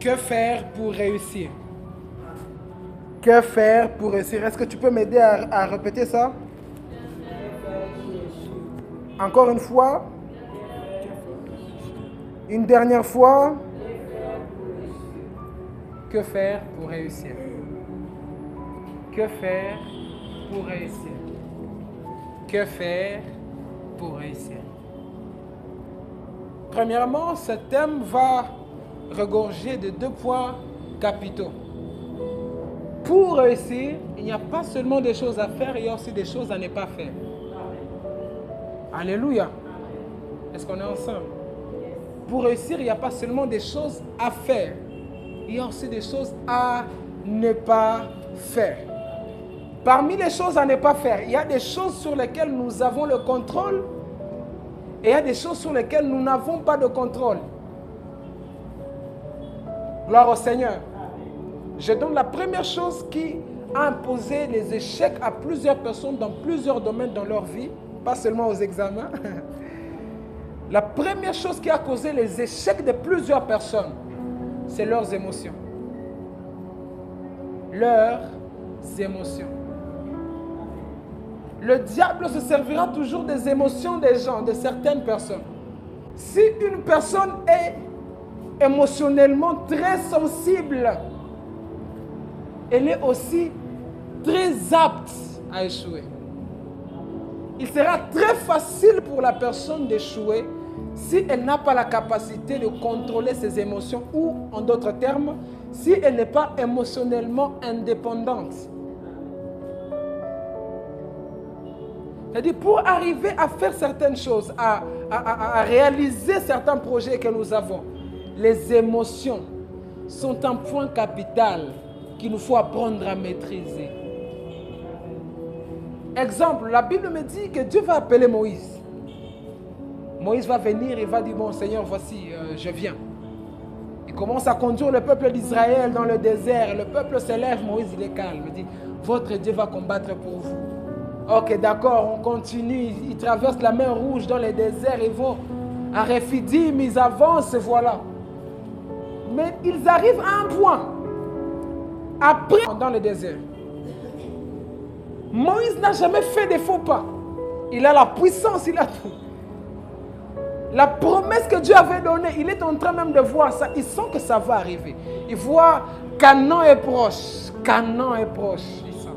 Que faire pour réussir? Que faire pour réussir? Est-ce que tu peux m'aider à répéter ça? Encore une fois? Une dernière fois? Que faire pour réussir? Que faire pour réussir? Que faire pour réussir? Premièrement, ce thème va regorger de 2 points capitaux. Pour réussir, il n'y a pas seulement des choses à faire, il y a aussi des choses à ne pas faire. Alléluia. Est-ce qu'on est ensemble? Pour réussir, il n'y a pas seulement des choses à faire, il y a aussi des choses à ne pas faire. Parmi les choses à ne pas faire, il y a des choses sur lesquelles nous avons le contrôle et il y a des choses sur lesquelles nous n'avons pas de contrôle. Gloire au Seigneur. Je donne la première chose qui a imposé les échecs à plusieurs personnes dans plusieurs domaines dans leur vie, pas seulement aux examens. La première chose qui a causé les échecs de plusieurs personnes, c'est leurs émotions. Leurs émotions. Le diable se servira toujours des émotions des gens, de certaines personnes. Si une personne est émotionnellement très sensible, elle est aussi très apte à échouer. Il sera très facile pour la personne d'échouer si elle n'a pas la capacité de contrôler ses émotions ou, en d'autres termes, si elle n'est pas émotionnellement indépendante. C'est-à-dire, pour arriver à faire certaines choses, à réaliser certains projets que nous avons, les émotions sont un point capital qu'il nous faut apprendre à maîtriser. Exemple, la Bible me dit que Dieu va appeler Moïse. Moïse va venir et va dire, bon Seigneur, voici, je viens. Il commence à conduire le peuple d'Israël dans le désert. Le peuple se lève, Moïse il est calme. Il dit, votre Dieu va combattre pour vous. Ok, d'accord, on continue. Ils traversent la mer Rouge dans le désert. Ils vont à Rephidim, ils avancent, voilà. Mais ils arrivent à un point. Après, dans le désert. Moïse n'a jamais fait de faux pas. Il a la puissance, il a tout. La promesse que Dieu avait donnée, il est en train même de voir ça. Il sent que ça va arriver. Il voit Canaan est proche. Canaan est proche. Il sent.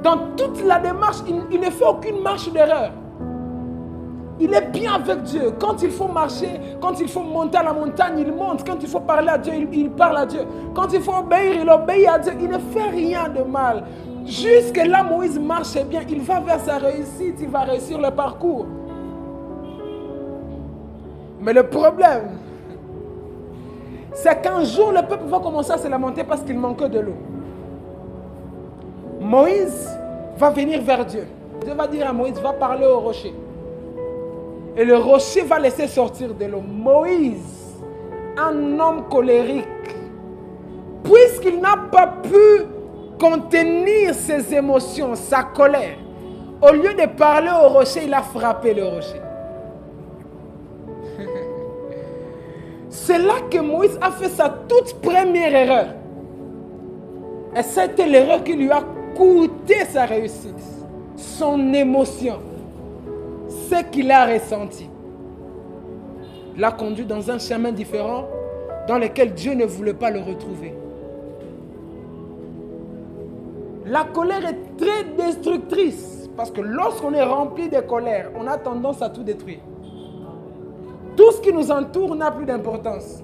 Dans toute la démarche, il ne fait aucune marche d'erreur. Il est bien avec Dieu. Quand il faut marcher, quand il faut monter à la montagne, il monte. Quand il faut parler à Dieu, il parle à Dieu. Quand il faut obéir, il obéit à Dieu. Il ne fait rien de mal. Jusque là, Moïse marche bien. Il va vers sa réussite. Il va réussir le parcours. Mais le problème, c'est qu'un jour, le peuple va commencer à se lamenter parce qu'il manque de l'eau. Moïse va venir vers Dieu. Dieu va dire à Moïse, va parler au rocher. Et le rocher va laisser sortir de l'eau. Moïse, un homme colérique, puisqu'il n'a pas pu contenir ses émotions, sa colère, au lieu de parler au rocher, il a frappé le rocher. C'est là que Moïse a fait sa toute première erreur. Et c'était l'erreur qui lui a coûté sa réussite, son émotion, ce qu'il a ressenti. L'a conduit dans un chemin différent dans lequel Dieu ne voulait pas le retrouver. La colère est très destructrice parce que lorsqu'on est rempli de colère, on a tendance à tout détruire. Tout ce qui nous entoure n'a plus d'importance.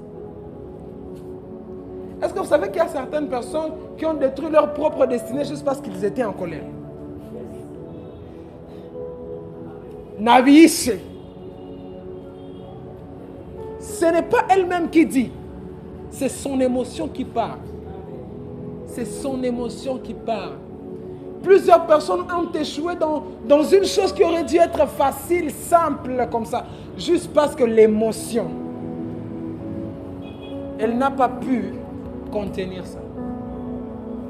Est-ce que vous savez qu'il y a certaines personnes qui ont détruit leur propre destinée juste parce qu'ils étaient en colère? Nabiche. Ce n'est pas elle-même qui dit. C'est son émotion qui parle. C'est son émotion qui parle. Plusieurs personnes ont échoué dans une chose qui aurait dû être facile, simple comme ça. Juste parce que l'émotion, elle n'a pas pu contenir ça.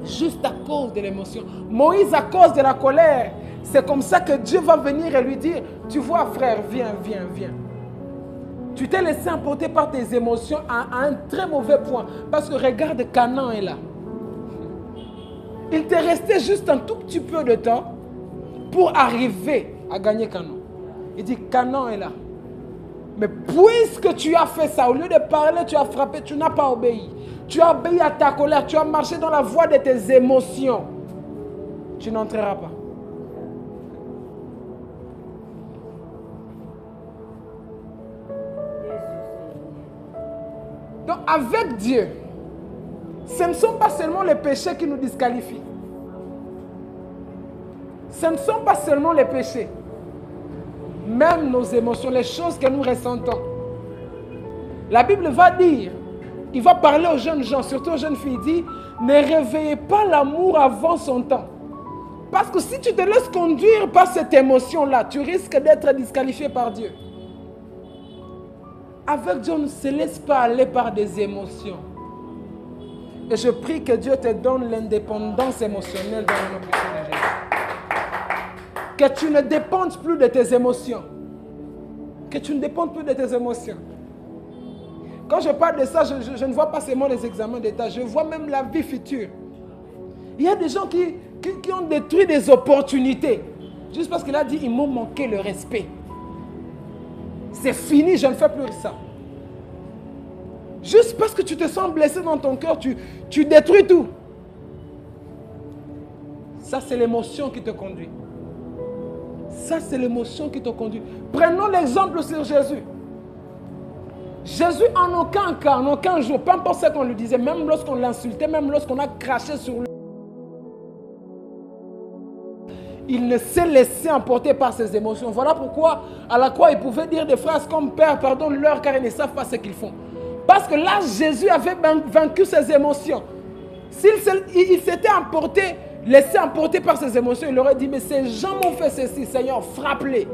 Juste à cause de l'émotion. Moïse, à cause de la colère, c'est comme ça que Dieu va venir et lui dire, tu vois frère, viens, viens, viens. Tu t'es laissé emporter par tes émotions à un très mauvais point. Parce que regarde, Canaan est là. Il t'est resté juste un tout petit peu de temps pour arriver à gagner Canaan. Il dit, Canaan est là. Mais puisque tu as fait ça, au lieu de parler, tu as frappé, tu n'as pas obéi. Tu as obéi à ta colère, tu as marché dans la voie de tes émotions. Tu n'entreras pas. Donc avec Dieu, ce ne sont pas seulement les péchés qui nous disqualifient. Ce ne sont pas seulement les péchés. Même nos émotions, les choses que nous ressentons. La Bible va dire, il va parler aux jeunes gens, surtout aux jeunes filles, il dit, ne réveillez pas l'amour avant son temps. Parce que si tu te laisses conduire par cette émotion-là, tu risques d'être disqualifié par Dieu. Avec Dieu, on ne se laisse pas aller par des émotions. Et je prie que Dieu te donne l'indépendance émotionnelle dans le nom puissant de Jésus. Que tu ne dépendes plus de tes émotions. Que tu ne dépendes plus de tes émotions. Quand je parle de ça, je ne vois pas seulement les examens d'État, je vois même la vie future. Il y a des gens qui ont détruit des opportunités. Juste parce qu'il a dit, ils m'ont manqué le respect. C'est fini, je ne fais plus ça. Juste parce que tu te sens blessé dans ton cœur, tu détruis tout. Ça, c'est l'émotion qui te conduit. Ça, c'est l'émotion qui te conduit. Prenons l'exemple sur Jésus. Jésus, en aucun cas, en aucun jour, peu importe ce qu'on lui disait, même lorsqu'on l'insultait, même lorsqu'on a craché sur lui, il ne s'est laissé emporter par ses émotions. Voilà pourquoi, à la croix, il pouvait dire des phrases comme « Père, pardonne-leur car ils ne savent pas ce qu'ils font ». Parce que là, Jésus avait vaincu ses émotions. S'il s'était laissé emporter par ses émotions, il aurait dit « Mais ces gens m'ont fait ceci, Seigneur, frappe-les ».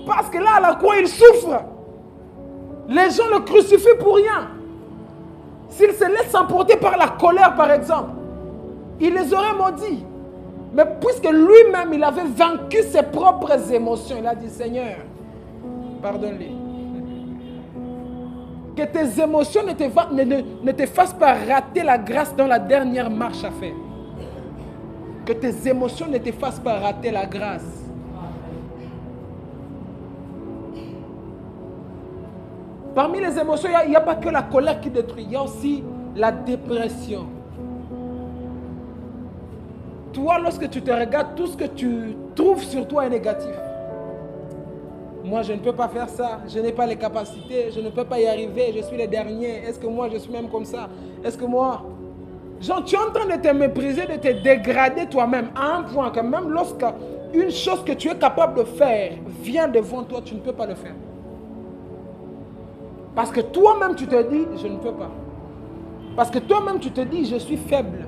Parce que là, à la croix, il souffre. Les gens le crucifient pour rien. S'il se laisse emporter par la colère, par exemple, il les aurait maudits. Mais puisque lui-même, il avait vaincu ses propres émotions, il a dit, Seigneur, pardonne-les. Que tes émotions ne te fassent pas rater la grâce dans la dernière marche à faire. Que tes émotions ne te fassent pas rater la grâce. Parmi les émotions, il n'y a pas que la colère qui détruit, il y a aussi la dépression. Toi, lorsque tu te regardes, tout ce que tu trouves sur toi est négatif. Moi, je ne peux pas faire ça, je n'ai pas les capacités, je ne peux pas y arriver, je suis le dernier. Est-ce que moi, je suis même comme ça? Est-ce que moi... Genre, tu es en train de te mépriser, de te dégrader toi-même à un point que même lorsqu'une chose que tu es capable de faire vient devant toi, tu ne peux pas le faire. Parce que toi-même, tu te dis, je ne peux pas. Parce que toi-même, tu te dis, je suis faible.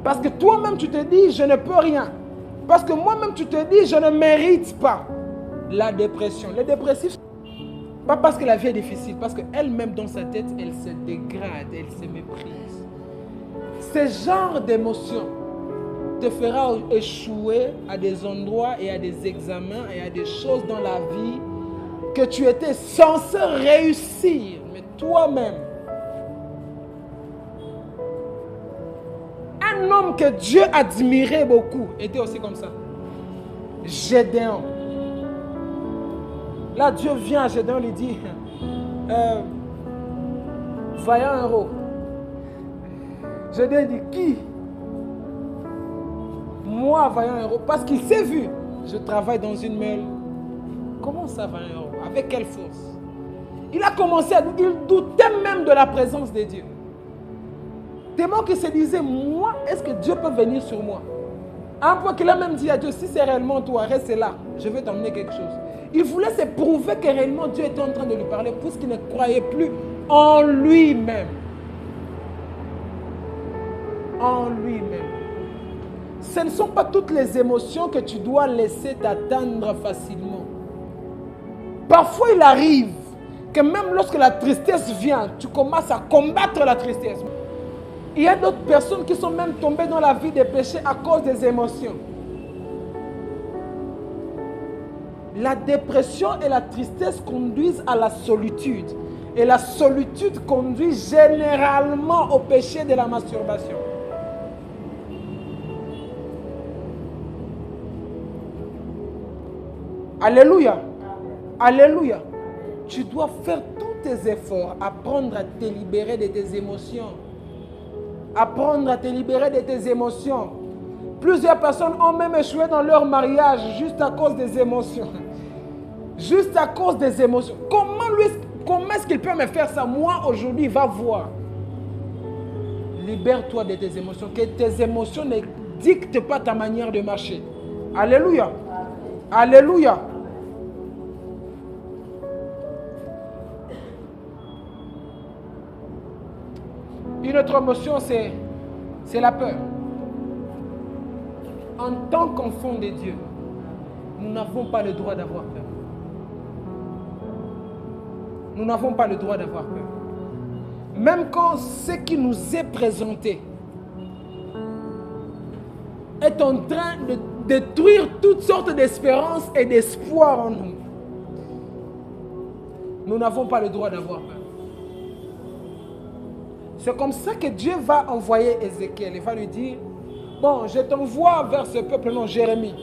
Parce que toi-même, tu te dis, je ne peux rien. Parce que moi-même, tu te dis, je ne mérite pas. La dépression. Les dépressifs, pas parce que la vie est difficile, parce qu'elle-même, dans sa tête, elle se dégrade, elle se méprise. Ce genre d'émotion te fera échouer à des endroits et à des examens et à des choses dans la vie que tu étais censé réussir, mais toi-même. Un homme que Dieu admirait beaucoup était aussi comme ça. Gédéon. Là, Dieu vient à Gédéon et lui dit, vaillant héros. Gédéon dit, qui? Moi, vaillant héros. Parce qu'il s'est vu. Je travaille dans une meule. Comment ça, vaillant héros? Avec quelle force? Il a commencé à douter. Il doutait même de la présence de Dieu. Tellement qu'il se disait, moi, est-ce que Dieu peut venir sur moi? À un point qu'il a même dit à Dieu, si c'est réellement toi, reste là, je vais t'emmener quelque chose. Il voulait se prouver que réellement Dieu était en train de lui parler, puisqu'il ne croyait plus en lui-même. En lui-même. Ce ne sont pas toutes les émotions que tu dois laisser t'atteindre facilement. Parfois, il arrive que même lorsque la tristesse vient, tu commences à combattre la tristesse. Il y a d'autres personnes qui sont même tombées dans la vie des péchés à cause des émotions. La dépression et la tristesse conduisent à la solitude. Et la solitude conduit généralement au péché de la masturbation. Alléluia. Alléluia. Tu dois faire tous tes efforts, apprendre à te libérer de tes émotions. Apprendre à te libérer de tes émotions. Plusieurs personnes ont même échoué dans leur mariage juste à cause des émotions. Juste à cause des émotions. Comment est-ce qu'il peut me faire ça? Moi, aujourd'hui, va voir. Libère-toi de tes émotions. Que tes émotions ne dictent pas ta manière de marcher. Alléluia. Alléluia. Une autre émotion, c'est la peur. En tant qu'enfant de Dieu, nous n'avons pas le droit d'avoir peur. Nous n'avons pas le droit d'avoir peur. Même quand ce qui nous est présenté est en train de détruire toutes sortes d'espérances et d'espoir en nous, nous n'avons pas le droit d'avoir peur. C'est comme ça que Dieu va envoyer Ézéchiel. Il va lui dire, bon, je t'envoie vers ce peuple, non, Jérémie.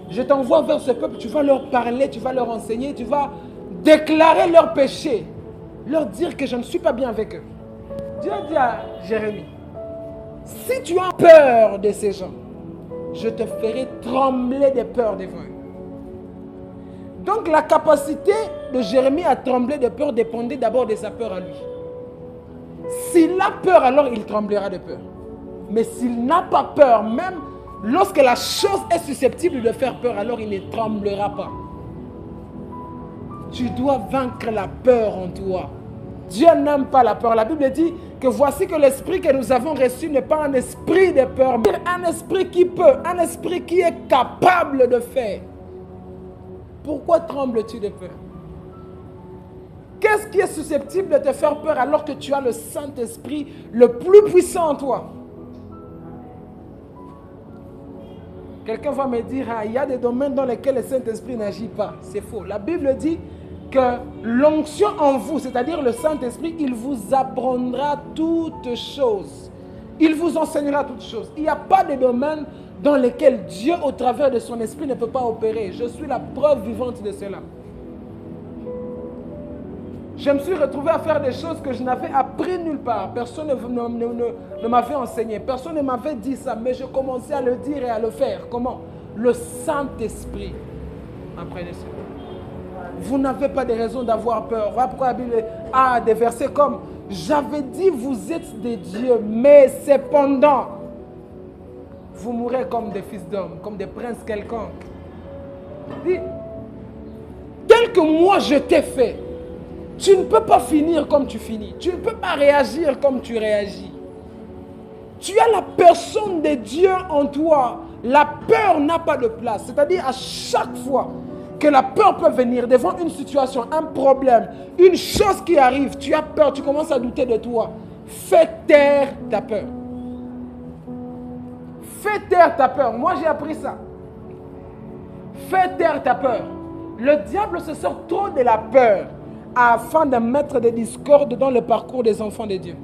Je t'envoie vers ce peuple, tu vas leur parler, tu vas leur enseigner, tu vas déclarer leurs péchés, leur dire que je ne suis pas bien avec eux. Dieu dit à Jérémie, si tu as peur de ces gens, je te ferai trembler de peur devant eux. Donc la capacité de Jérémie à trembler de peur dépendait d'abord de sa peur à lui. S'il a peur, alors il tremblera de peur. Mais s'il n'a pas peur, même lorsque la chose est susceptible de faire peur, alors il ne tremblera pas. Tu dois vaincre la peur en toi. Dieu n'aime pas la peur. La Bible dit que voici que l'esprit que nous avons reçu n'est pas un esprit de peur, mais un esprit qui peut, un esprit qui est capable de faire. Pourquoi trembles-tu de peur? Qu'est-ce qui est susceptible de te faire peur alors que tu as le Saint-Esprit le plus puissant en toi? Quelqu'un va me dire, il y a des domaines dans lesquels le Saint-Esprit n'agit pas. C'est faux. La Bible dit que l'onction en vous, c'est-à-dire le Saint-Esprit, il vous apprendra toutes choses. Il vous enseignera toutes choses. Il n'y a pas de domaine dans lequel Dieu, au travers de son Esprit, ne peut pas opérer. Je suis la preuve vivante de cela. Je me suis retrouvé à faire des choses que je n'avais appris nulle part. Personne ne m'avait enseigné. Personne ne m'avait dit ça. Mais je commençais à le dire et à le faire. Comment? Le Saint-Esprit apprenait cela. Vous n'avez pas de raison d'avoir peur. Voilà pourquoi la Bible a des versets comme « J'avais dit, vous êtes des dieux, mais cependant, vous mourrez comme des fils d'hommes, comme des princes quelconques. » Tel que moi je t'ai fait, tu ne peux pas finir comme tu finis. Tu ne peux pas réagir comme tu réagis. Tu as la personne de Dieu en toi. La peur n'a pas de place. C'est-à-dire à chaque fois que la peur peut venir devant une situation, un problème, une chose qui arrive, tu as peur, tu commences à douter de toi. Fais taire ta peur. Fais taire ta peur. Moi j'ai appris ça. Fais taire ta peur. Le diable se sort trop de la peur afin de mettre des discordes dans le parcours des enfants de Dieu.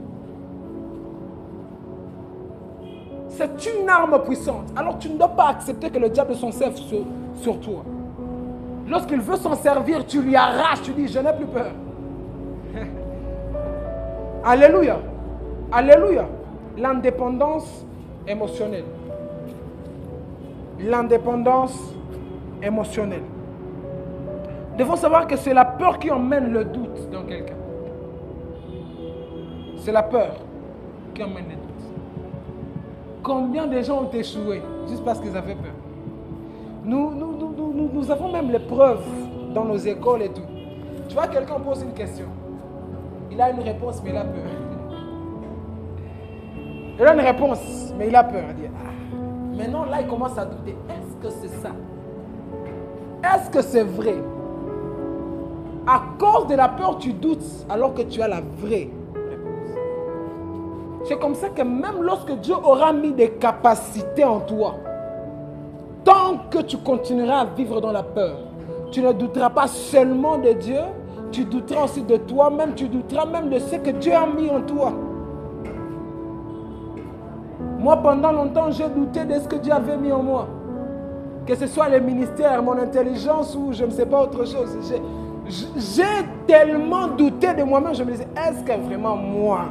C'est une arme puissante. Alors tu ne dois pas accepter que le diable s'en serve sur toi. Lorsqu'il veut s'en servir, tu lui arraches, tu dis je n'ai plus peur. Alléluia. Alléluia. L'indépendance émotionnelle. L'indépendance émotionnelle. Nous devons savoir que c'est la peur qui emmène le doute dans quelqu'un. C'est la peur qui emmène le doute. Combien de gens ont échoué juste parce qu'ils avaient peur? Nous avons même les preuves dans nos écoles et tout. Tu vois, quelqu'un pose une question. Il a une réponse, mais il a peur. Il a une réponse, mais il a peur. Il dit, maintenant, là, il commence à douter. Est-ce que c'est ça? Est-ce que c'est vrai? À cause de la peur, tu doutes alors que tu as la vraie réponse. C'est comme ça que même lorsque Dieu aura mis des capacités en toi, tant que tu continueras à vivre dans la peur, tu ne douteras pas seulement de Dieu, tu douteras aussi de toi-même, tu douteras même de ce que Dieu a mis en toi. Moi, pendant longtemps, j'ai douté de ce que Dieu avait mis en moi. Que ce soit le ministère, mon intelligence ou je ne sais pas autre chose. J'ai tellement douté de moi-même, je me disais, est-ce que vraiment moi?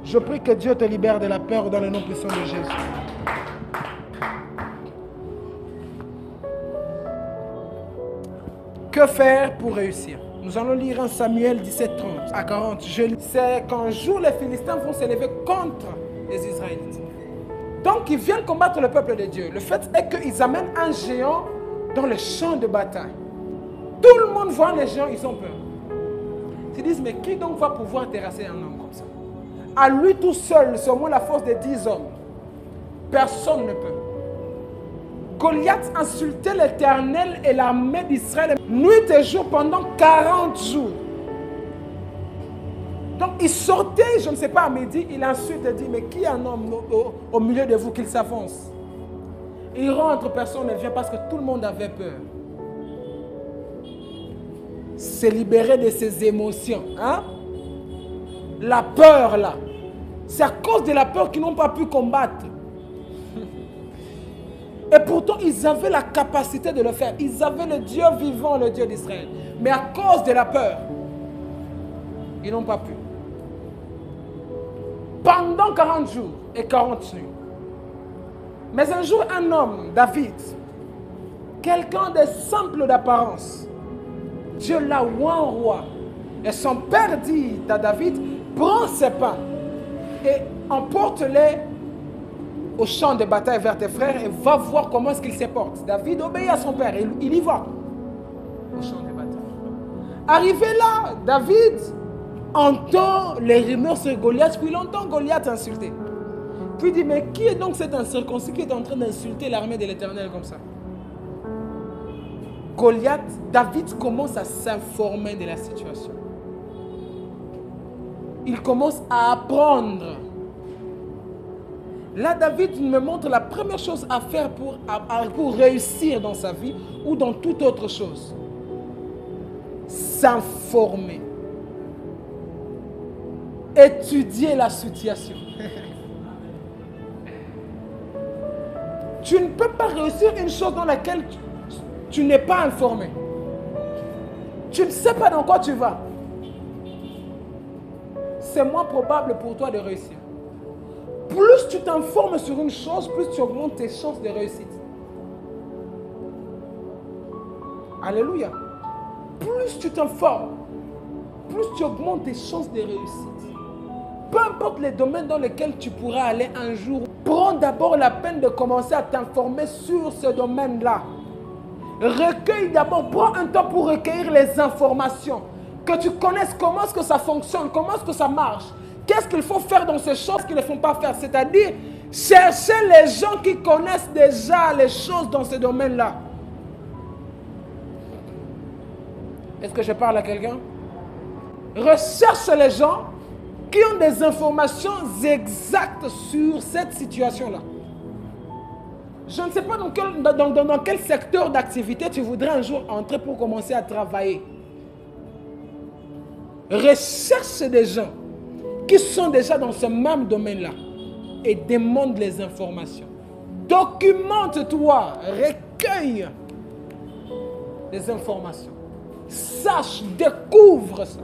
Je prie que Dieu te libère de la peur dans le nom puissant de Jésus. Que faire pour réussir? Nous allons lire en Samuel 17, 30 à 40. C'est qu'un jour les Philistins vont s'élever contre les Israélites. Donc ils viennent combattre le peuple de Dieu. Le fait est qu'ils amènent un géant dans le champ de bataille. Tout le monde voit les géants, ils ont peur. Ils disent, mais qui donc va pouvoir terrasser un homme comme ça? À lui tout seul, seulement la force de 10 hommes. Personne ne peut. Goliath insultait l'Éternel et l'armée d'Israël nuit et jour pendant 40 jours. Donc il sortait, je ne sais pas, à midi, il insulte et dit, mais qui est un homme au milieu de vous qu'il s'avance? Il rentre, personne ne vient parce que tout le monde avait peur. Se libérer de ses émotions. Hein? La peur là. C'est à cause de la peur qu'ils n'ont pas pu combattre. Et pourtant, ils avaient la capacité de le faire. Ils avaient le Dieu vivant, le Dieu d'Israël. Mais à cause de la peur, ils n'ont pas pu. Pendant 40 jours et 40 nuits. Mais un jour, un homme, David, quelqu'un de simple d'apparence, Dieu l'a oint en roi. Et son père dit à David, prends ces pains et emporte-les au champ de bataille vers tes frères et va voir comment est-ce qu'ils se portent. David obéit à son père, il y va au champ de bataille. Arrivé là, David entend les rumeurs sur Goliath, puis il entend Goliath insulter. Puis il dit, mais qui est donc cet incirconcis qui est en train d'insulter l'armée de l'Éternel comme ça? Goliath, David commence à s'informer de la situation. Il commence à apprendre. Là, David me montre la première chose à faire pour réussir dans sa vie ou dans toute autre chose. S'informer. Étudier la situation. Tu ne peux pas réussir une chose dans laquelle tu n'es pas informé. Tu ne sais pas dans quoi tu vas. C'est moins probable pour toi de réussir. Plus tu t'informes sur une chose, plus tu augmentes tes chances de réussite. Alléluia. Plus tu t'informes, plus tu augmentes tes chances de réussite. Peu importe les domaines dans lesquels tu pourras aller un jour, prends d'abord la peine de commencer à t'informer sur ce domaine-là. Recueille d'abord, prends un temps pour recueillir les informations. Que tu connaisses comment est-ce que ça fonctionne, comment est-ce que ça marche. Qu'est-ce qu'il faut faire dans ces choses qu'ils ne font pas faire? C'est-à-dire, chercher les gens qui connaissent déjà les choses dans ce domaine-là. Est-ce que je parle à quelqu'un? Recherche les gens qui ont des informations exactes sur cette situation-là. Je ne sais pas dans quel secteur d'activité tu voudrais un jour entrer pour commencer à travailler. Recherche des gens qui sont déjà dans ce même domaine-là et demande les informations. Documente-toi, recueille les informations. Sache, découvre ça.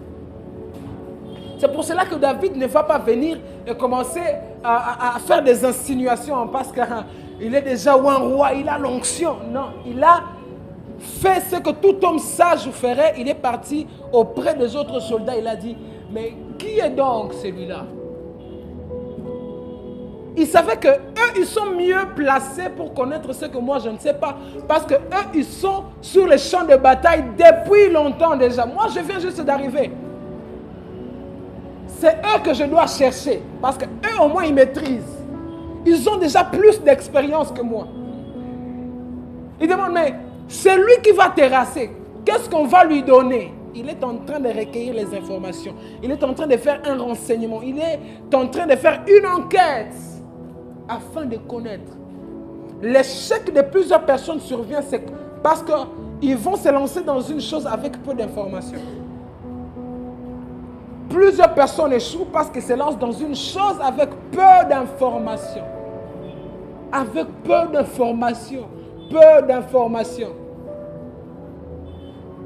C'est pour cela que David ne va pas venir et commencer à faire des insinuations parce qu'il est déjà un roi, il a l'onction. Non, il a fait ce que tout homme sage ferait. Il est parti auprès des autres soldats. Il a dit, mais qui est donc celui-là? Il savait que eux, ils sont mieux placés pour connaître ce que moi, je ne sais pas. Parce que eux, ils sont sur les champs de bataille depuis longtemps déjà. Moi, je viens juste d'arriver. C'est eux que je dois chercher. Parce que eux, au moins, ils maîtrisent. Ils ont déjà plus d'expérience que moi. Il demande, mais c'est lui qui va terrasser. Qu'est-ce qu'on va lui donner? Il est en train de recueillir les informations. Il est en train de faire un renseignement. Il est en train de faire une enquête afin de connaître. L'échec de plusieurs personnes survient, c'est Parce qu'ils vont se lancer dans une chose avec peu d'informations. Plusieurs personnes échouent parce qu'ils se lancent dans une chose avec peu d'informations. Avec peu d'informations. Peu d'informations.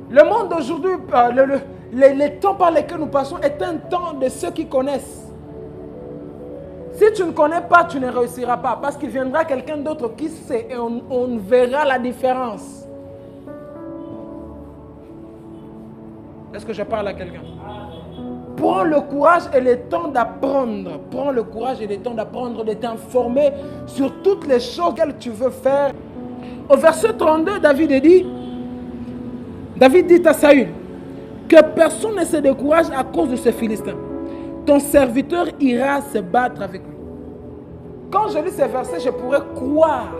Le monde d'aujourd'hui, les temps par lesquels nous passons est un temps de ceux qui connaissent. Si tu ne connais pas, tu ne réussiras pas. Parce qu'il viendra quelqu'un d'autre qui sait et on verra la différence. Est-ce que je parle à quelqu'un? Prends le courage et le temps d'apprendre. Prends le courage et le temps d'apprendre, de t'informer sur toutes les choses que tu veux faire. Au verset 32, David dit à Saül, que personne ne se décourage à cause de ce Philistin. Ton serviteur ira se battre avec lui. Quand je lis ces versets, je pourrais croire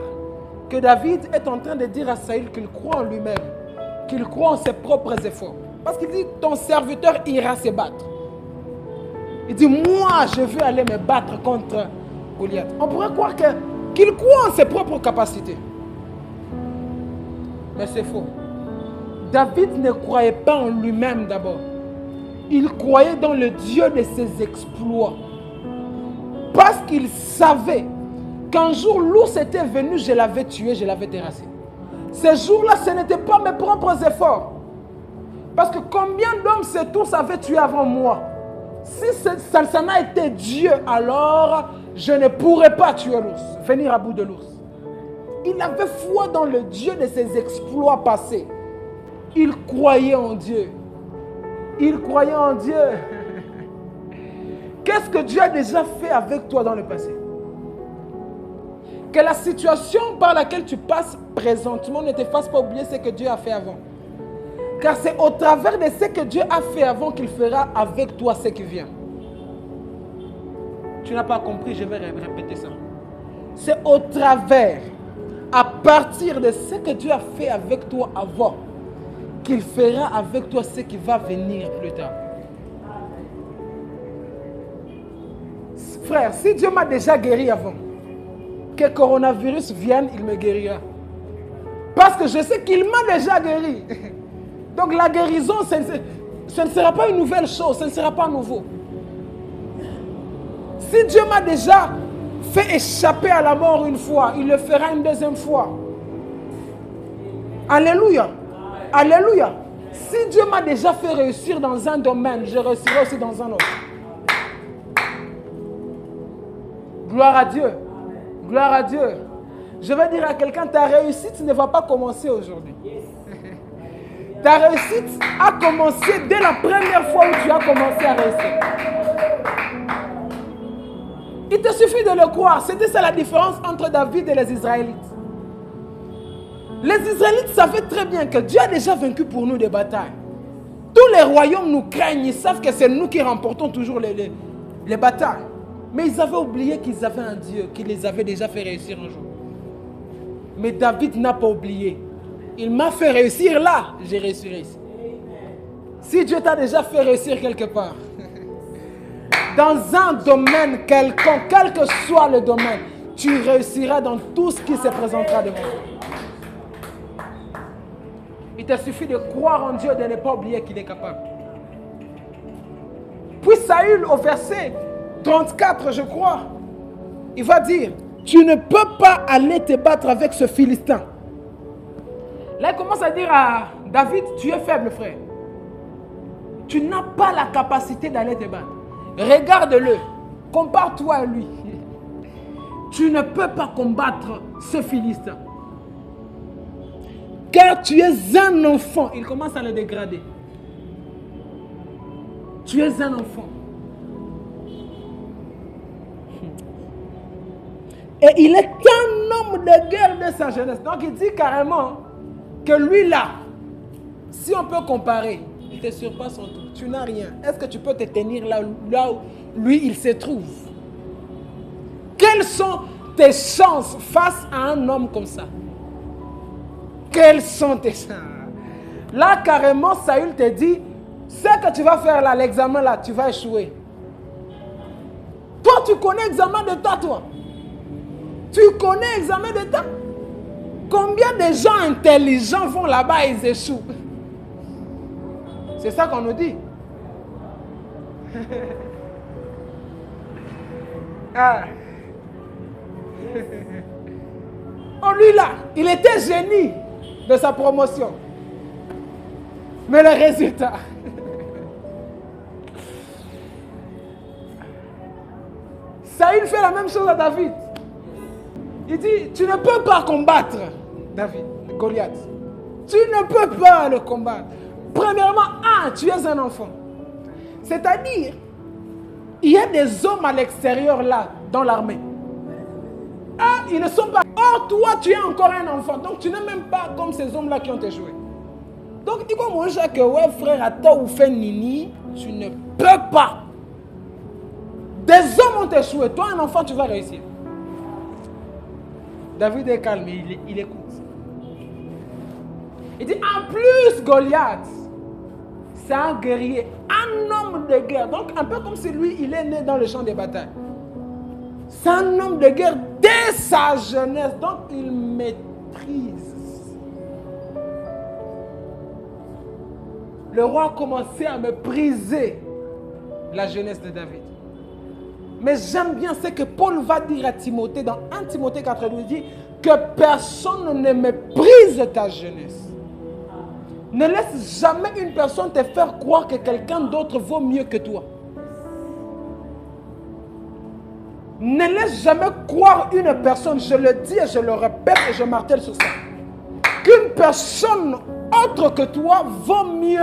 que David est en train de dire à Saül qu'il croit en lui-même, qu'il croit en ses propres efforts. Parce qu'il dit, ton serviteur ira se battre. Il dit, moi, je vais aller me battre contre Goliath. On pourrait croire qu'il croit en ses propres capacités. Mais c'est faux. David ne croyait pas en lui-même d'abord. Il croyait dans le Dieu de ses exploits. Parce qu'il savait qu'un jour l'ours était venu, je l'avais tué, je l'avais terrassé. Ce jour-là, ce n'était pas mes propres efforts. Parce que combien d'hommes cet ours avait tué avant moi? Si ça n'a été Dieu, alors je ne pourrais pas tuer l'ours, venir à bout de l'ours. Il avait foi dans le Dieu de ses exploits passés. Il croyait en Dieu. Il croyait en Dieu. Qu'est-ce que Dieu a déjà fait avec toi dans le passé? Que la situation par laquelle tu passes présentement ne te fasse pas oublier ce que Dieu a fait avant. Car c'est au travers de ce que Dieu a fait avant qu'il fera avec toi ce qui vient. Tu n'as pas compris, je vais répéter ça. C'est au travers, à partir de ce que Dieu a fait avec toi avant, qu'il fera avec toi ce qui va venir plus tard. Frère, si Dieu m'a déjà guéri avant, que le coronavirus vienne, il me guérira. Parce que je sais qu'il m'a déjà guéri. Donc la guérison, ce ne sera pas une nouvelle chose, ce ne sera pas nouveau. Si Dieu m'a déjà fait échapper à la mort une fois, il le fera une deuxième fois. Alléluia. Alléluia. Si Dieu m'a déjà fait réussir dans un domaine, je réussirai aussi dans un autre. Gloire à Dieu. Gloire à Dieu. Je vais dire à quelqu'un, ta réussite ne va pas commencer aujourd'hui. Ta réussite a commencé dès la première fois où tu as commencé à réussir. Il te suffit de le croire. C'était ça la différence entre David et les Israélites. Les Israélites savaient très bien que Dieu a déjà vaincu pour nous des batailles. Tous les royaumes nous craignent. Ils savent que c'est nous qui remportons toujours les batailles. Mais ils avaient oublié qu'ils avaient un Dieu qui les avait déjà fait réussir un jour. Mais David n'a pas oublié. Il m'a fait réussir là, j'ai réussi ici. Si Dieu t'a déjà fait réussir quelque part, dans un domaine quelconque, quel que soit le domaine, tu réussiras dans tout ce qui se présentera devant toi. Il te suffit de croire en Dieu et de ne pas oublier qu'il est capable. Puis Saül, au verset 34, je crois, il va dire, tu ne peux pas aller te battre avec ce Philistin. Là, il commence à dire à David, tu es faible, frère. Tu n'as pas la capacité d'aller te battre. Regarde-le. Compare-toi à lui. Tu ne peux pas combattre ce Philistin. Car tu es un enfant. Il commence à le dégrader. Tu es un enfant. Et il est un homme de guerre de sa jeunesse. Donc il dit carrément que lui là, si on peut comparer, il te surpasse en tout. Tu n'as rien. Est-ce que tu peux te tenir là où lui il se trouve? Quelles sont tes chances face à un homme comme ça? Quelles sont tes chances? Là carrément Saül te dit, ce que tu vas faire là, l'examen là, tu vas échouer. Toi tu connais l'examen de toi. Tu connais l'examen de temps. Combien de gens intelligents vont là-bas et ils échouent? C'est ça qu'on nous dit. Ah. Oh, lui là, il était génie de sa promotion. Mais le résultat... Saül fait la même chose à David. Il dit, tu ne peux pas combattre David, Goliath. Tu ne peux pas le combattre. Premièrement, tu es un enfant. C'est-à-dire, il y a des hommes à l'extérieur là, dans l'armée. Ils ne sont pas... Or, toi, tu es encore un enfant. Donc, tu n'es même pas comme ces hommes-là qui ont échoué. Donc, dis-moi, mon chat, que ouais, frère, à toi ou fait nini, tu ne peux pas. Des hommes ont échoué. Toi, un enfant, tu vas réussir. David est calme, il écoute. Il dit, en plus, Goliath, c'est un guerrier, un homme de guerre. Donc, un peu comme si lui, il est né dans le champ de bataille. C'est un homme de guerre dès sa jeunesse. Donc, il maîtrise. Le roi a commencé à mépriser la jeunesse de David. Mais j'aime bien ce que Paul va dire à Timothée dans 1 Timothée 4, il dit que personne ne méprise ta jeunesse. Ne laisse jamais une personne te faire croire que quelqu'un d'autre vaut mieux que toi. Ne laisse jamais croire une personne, je le dis et je le répète et je martèle sur ça, qu'une personne autre que toi vaut mieux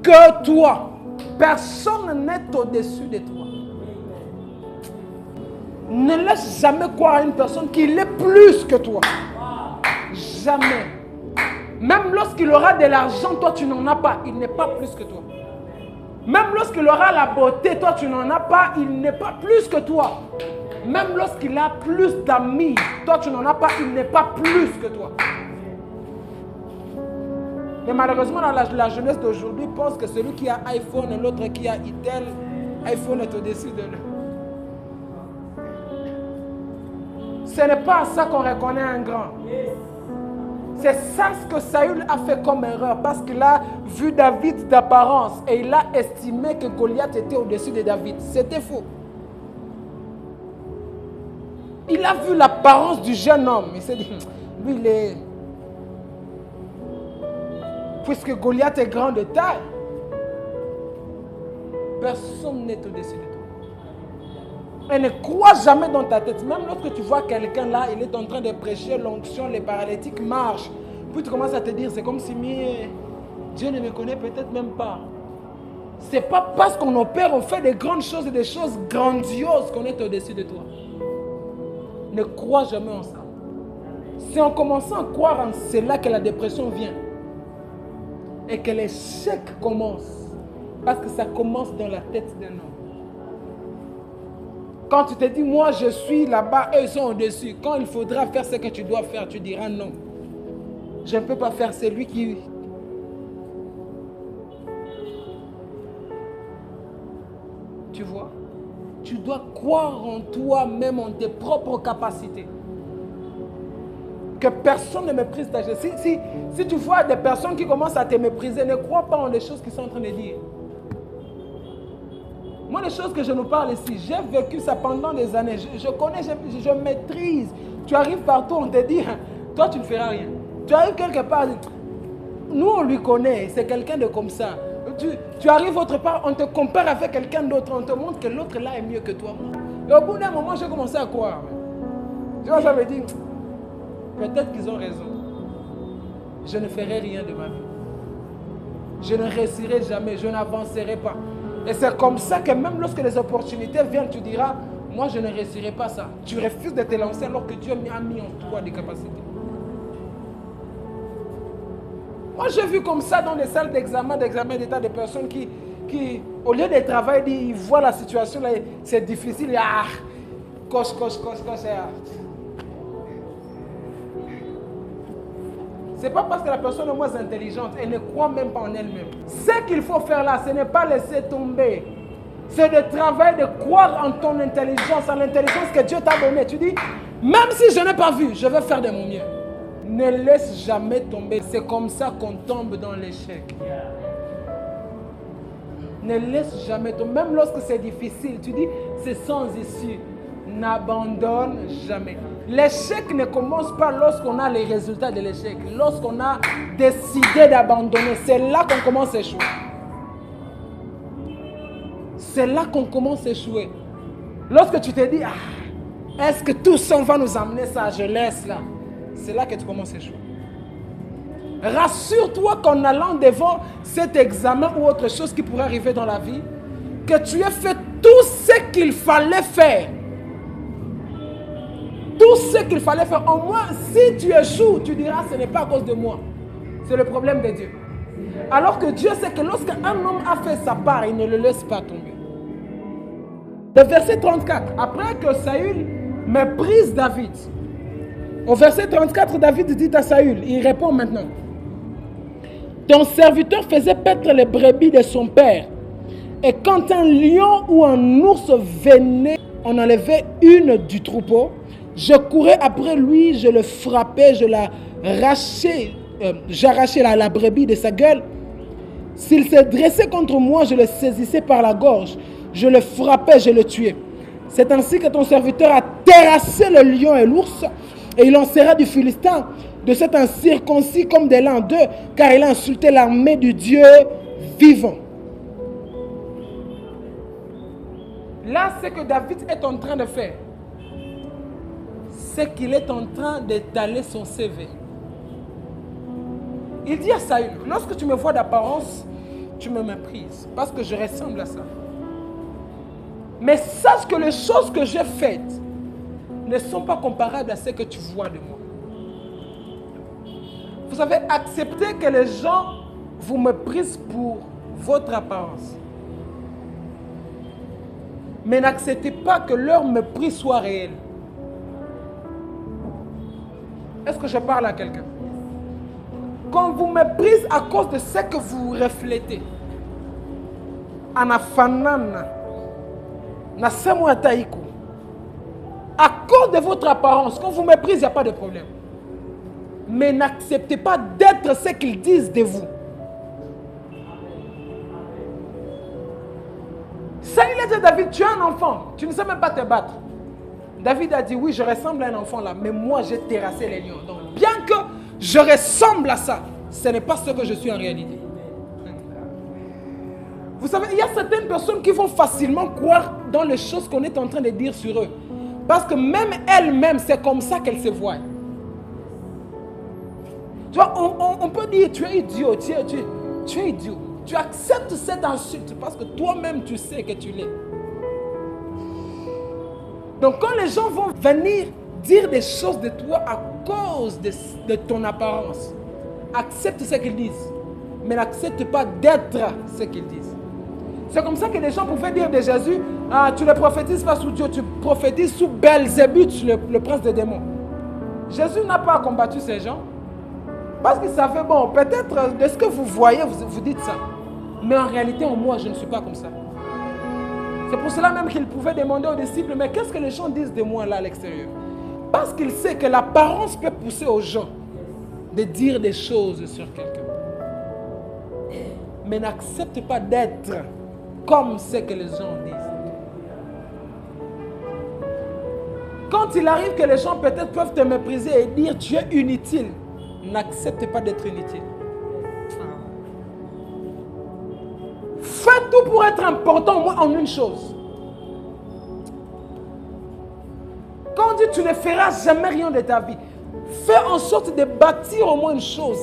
que toi. Personne n'est au-dessus de toi. Ne laisse jamais croire à une personne qu'il est plus que toi. Jamais. Même lorsqu'il aura de l'argent, toi tu n'en as pas, il n'est pas plus que toi. Même lorsqu'il aura la beauté, toi tu n'en as pas, il n'est pas plus que toi. Même lorsqu'il a plus d'amis, toi tu n'en as pas, il n'est pas plus que toi. Mais malheureusement, la jeunesse d'aujourd'hui pense que celui qui a iPhone et l'autre qui a Itel, iPhone est au-dessus de lui. Ce n'est pas à ça qu'on reconnaît un grand. C'est ça ce que Saül a fait comme erreur, parce qu'il a vu David d'apparence et il a estimé que Goliath était au-dessus de David. C'était faux. Il a vu l'apparence du jeune homme. Il s'est dit, lui il est... Puisque Goliath est grand de taille, personne n'est au-dessus de toi. Et ne crois jamais dans ta tête. Même lorsque tu vois quelqu'un là, il est en train de prêcher l'onction, les paralytiques marchent. Puis tu commences à te dire, c'est comme si Dieu ne me connaît peut-être même pas. Ce n'est pas parce qu'on opère, on fait des grandes choses et des choses grandioses qu'on est au-dessus de toi. Ne crois jamais en ça. C'est en commençant à croire en cela que la dépression vient. Et que l'échec commence. Parce que ça commence dans la tête d'un homme. Quand tu te dis, moi je suis là-bas, eux ils sont au-dessus. Quand il faudra faire ce que tu dois faire, tu diras non. Je ne peux pas faire celui qui... Tu vois? Tu dois croire en toi-même, en tes propres capacités. Que personne ne méprise ta jeunesse. Si tu vois des personnes qui commencent à te mépriser, ne crois pas en les choses qu'ils sont en train de dire. Moi, les choses que je nous parle ici, j'ai vécu ça pendant des années. Je connais, je maîtrise. Tu arrives partout, on te dit, toi, tu ne feras rien. Tu arrives quelque part, nous, on lui connaît, c'est quelqu'un de comme ça. Tu arrives autre part, on te compare avec quelqu'un d'autre, on te montre que l'autre là est mieux que toi. Et au bout d'un moment, j'ai commencé à croire. Tu vois, j'avais dit, peut-être qu'ils ont raison. Je ne ferai rien de ma vie. Je ne réussirai jamais, je n'avancerai pas. Et c'est comme ça que même lorsque les opportunités viennent, tu diras, moi je ne réussirai pas ça. Tu refuses de te lancer alors que Dieu a mis en toi des capacités. Moi j'ai vu comme ça dans les salles d'examen d'état, des personnes qui au lieu de travailler, ils voient la situation là, c'est difficile, coche, C'est pas parce que la personne est moins intelligente, elle ne croit même pas en elle-même. Ce qu'il faut faire là, ce n'est pas laisser tomber. C'est de travailler, de croire en ton intelligence, en l'intelligence que Dieu t'a donnée. Tu dis, même si je n'ai pas vu, je vais faire de mon mieux. Ne laisse jamais tomber. C'est comme ça qu'on tombe dans l'échec. Ne laisse jamais tomber. Même lorsque c'est difficile, tu dis c'est sans issue. N'abandonne jamais. L'échec ne commence pas lorsqu'on a les résultats de l'échec. Lorsqu'on a décidé d'abandonner, c'est là qu'on commence à échouer. C'est là qu'on commence à échouer. Lorsque tu te dis, est-ce que tout ça va nous amener ça, je laisse là. C'est là que tu commences à échouer. Rassure-toi qu'en allant devant cet examen ou autre chose qui pourrait arriver dans la vie, que tu aies fait tout ce qu'il fallait faire. Tout ce qu'il fallait faire. Au moins, si tu échoues, tu diras, ce n'est pas à cause de moi. C'est le problème de Dieu. Alors que Dieu sait que lorsqu'un homme a fait sa part, il ne le laisse pas tomber. Le verset 34, après que Saül méprise David, au verset 34, David dit à Saül, il répond maintenant, ton serviteur faisait paître les brebis de son père, et quand un lion ou un ours venait en enlever une du troupeau, je courais après lui, je le frappais, j'arrachais la brebis de sa gueule. S'il se dressait contre moi, je le saisissais par la gorge, je le frappais, je le tuais. C'est ainsi que ton serviteur a terrassé le lion et l'ours, et il en sera du Philistin, de cet incirconcis comme de l'an d'eux, car il a insulté l'armée du Dieu vivant. Là, ce que David est en train de faire, c'est qu'il est en train d'étaler son CV. Il dit à Saül, lorsque tu me vois d'apparence, tu me méprises, parce que je ressemble à ça. Mais sache que les choses que j'ai faites ne sont pas comparables à ce que tu vois de moi. Vous avez accepté que les gens vous méprisent pour votre apparence. Mais n'acceptez pas que leur mépris soit réel. Est-ce que je parle à quelqu'un? Quand vous méprisez à cause de ce que vous reflétez, anafanana, nasemouataïkou, à cause de votre apparence, quand vous méprisez, il n'y a pas de problème. Mais n'acceptez pas d'être ce qu'ils disent de vous. Ça, il a dit à David, tu es un enfant, tu ne sais même pas te battre. David a dit, oui, je ressemble à un enfant là, mais moi j'ai terrassé les lions. Donc, bien que je ressemble à ça, ce n'est pas ce que je suis en réalité. Vous savez, il y a certaines personnes qui vont facilement croire dans les choses qu'on est en train de dire sur eux. Parce que même elles-mêmes, c'est comme ça qu'elles se voient. Tu vois, on peut dire, tu es idiot, tu es idiot. Tu acceptes cette insulte parce que toi-même, tu sais que tu l'es. Donc quand les gens vont venir dire des choses de toi à cause de ton apparence, accepte ce qu'ils disent, mais n'accepte pas d'être ce qu'ils disent. C'est comme ça que les gens pouvaient dire de Jésus, tu ne prophétises pas sous Dieu, tu prophétises sous Belzébuth, le prince des démons. Jésus n'a pas combattu ces gens, parce qu'il savait, bon, peut-être de ce que vous voyez, vous dites ça. Mais en réalité, moi, je ne suis pas comme ça. C'est pour cela même qu'il pouvait demander aux disciples, mais qu'est-ce que les gens disent de moi là à l'extérieur? Parce qu'il sait que l'apparence peut pousser aux gens de dire des choses sur quelqu'un. Mais n'accepte pas d'être comme ce que les gens disent. Quand il arrive que les gens peut-être peuvent te mépriser et dire tu es inutile, n'accepte pas d'être inutile. Fais tout pour être important, au moins en une chose. Quand on dit tu ne feras jamais rien de ta vie, fais en sorte de bâtir au moins une chose.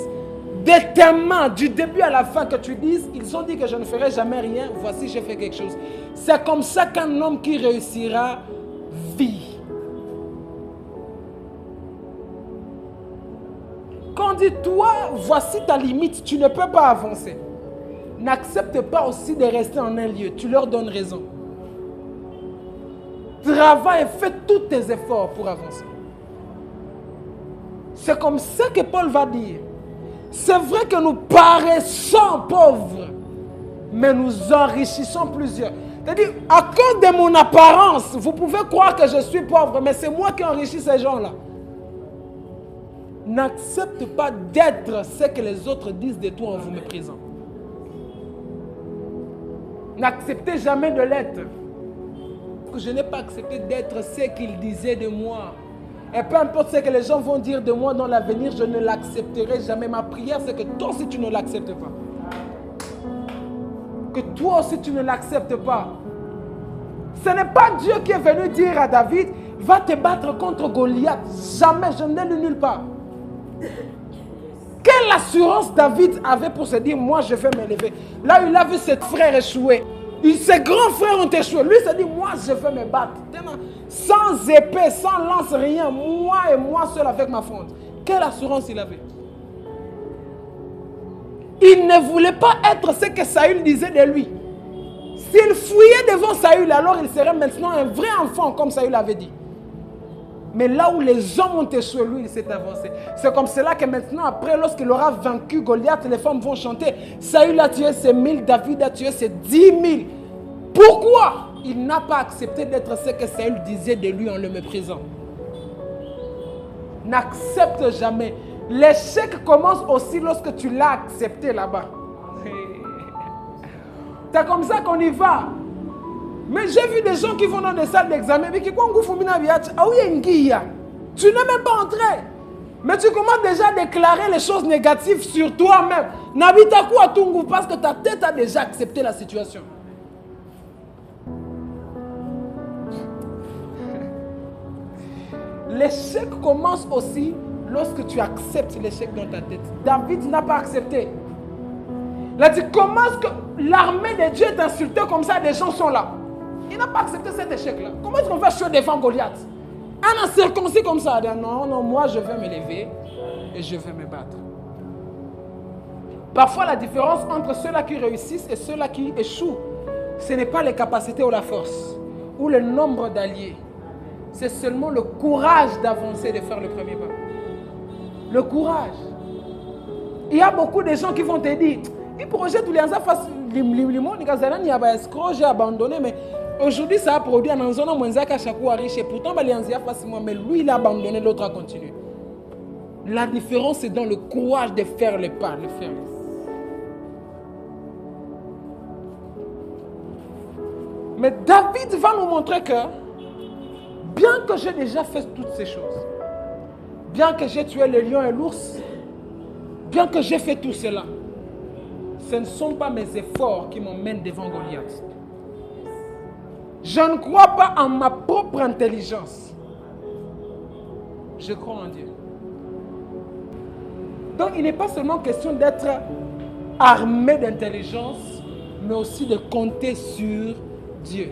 De tes mains, du début à la fin, que tu dises, ils ont dit que je ne ferai jamais rien, voici j'ai fait quelque chose. C'est comme ça qu'un homme qui réussira vit. Quand on dit toi, voici ta limite, tu ne peux pas avancer. N'accepte pas aussi de rester en un lieu, tu leur donnes raison. Travaille et fais tous tes efforts pour avancer. C'est comme ça que Paul va dire. C'est vrai que nous paraissons pauvres, mais nous enrichissons plusieurs. C'est-à-dire, à cause de mon apparence, vous pouvez croire que je suis pauvre, mais c'est moi qui enrichis ces gens-là. N'accepte pas d'être ce que les autres disent de toi en vous méprisant. N'acceptez jamais de l'être. Je n'ai pas accepté d'être ce qu'ils disaient de moi. Et peu importe ce que les gens vont dire de moi dans l'avenir, je ne l'accepterai jamais. Ma prière, c'est que toi aussi tu ne l'acceptes pas. Que toi aussi tu ne l'acceptes pas. Ce n'est pas Dieu qui est venu dire à David, va te battre contre Goliath. Jamais, je n'ai lu nulle part. Quelle assurance David avait pour se dire, moi je vais m'élever. Là, il a vu ses frères échouer. Ses grands frères ont échoué. Lui s'est dit, moi je vais me battre. Sans épée, sans lance, rien. Moi et moi seul avec ma fronde. Quelle assurance il avait. Il ne voulait pas être ce que Saül disait de lui. S'il fouillait devant Saül, alors il serait maintenant un vrai enfant, comme Saül avait dit. Mais là où les hommes ont échoué, lui, il s'est avancé. C'est comme cela que maintenant, après, lorsqu'il aura vaincu Goliath, les femmes vont chanter. Saül a tué ses 1000, David a tué ses 10 000. Pourquoi? Il n'a pas accepté d'être ce que Saül disait de lui en le méprisant. N'accepte jamais. L'échec commence aussi lorsque tu l'as accepté là-bas. C'est comme ça qu'on y va. Mais j'ai vu des gens qui vont dans des salles d'examen. Tu n'es même pas entré. Mais tu commences déjà à déclarer les choses négatives sur toi-même. Parce que ta tête a déjà accepté la situation. L'échec commence aussi lorsque tu acceptes l'échec dans ta tête. David n'a pas accepté. Il a dit, comment est-ce que l'armée de Dieu est insultée comme ça, des gens sont là? Il n'a pas accepté cet échec-là. Comment est-ce qu'on va jouer devant Goliath? Un incirconcis comme ça, il dit, non, non, moi je vais me lever et je vais me battre. Parfois la différence entre ceux-là qui réussissent et ceux-là qui échouent, ce n'est pas les capacités ou la force, ou le nombre d'alliés. C'est seulement le courage d'avancer, de faire le premier pas. Le courage. Il y a beaucoup de gens qui vont te dire, il projet tous les ans face j'ai abandonné, mais aujourd'hui ça a produit un zone moins à chaque fois riche. Pourtant, mais lui il a abandonné, l'autre a continué. La différence c'est dans le courage de faire le pas, le faire. Mais David va nous montrer que, bien que j'ai déjà fait toutes ces choses, bien que j'ai tué le lion et l'ours, bien que j'ai fait tout cela, ce ne sont pas mes efforts qui m'emmènent devant Goliath. Je ne crois pas en ma propre intelligence. Je crois en Dieu. Donc il n'est pas seulement question d'être armé d'intelligence, mais aussi de compter sur Dieu.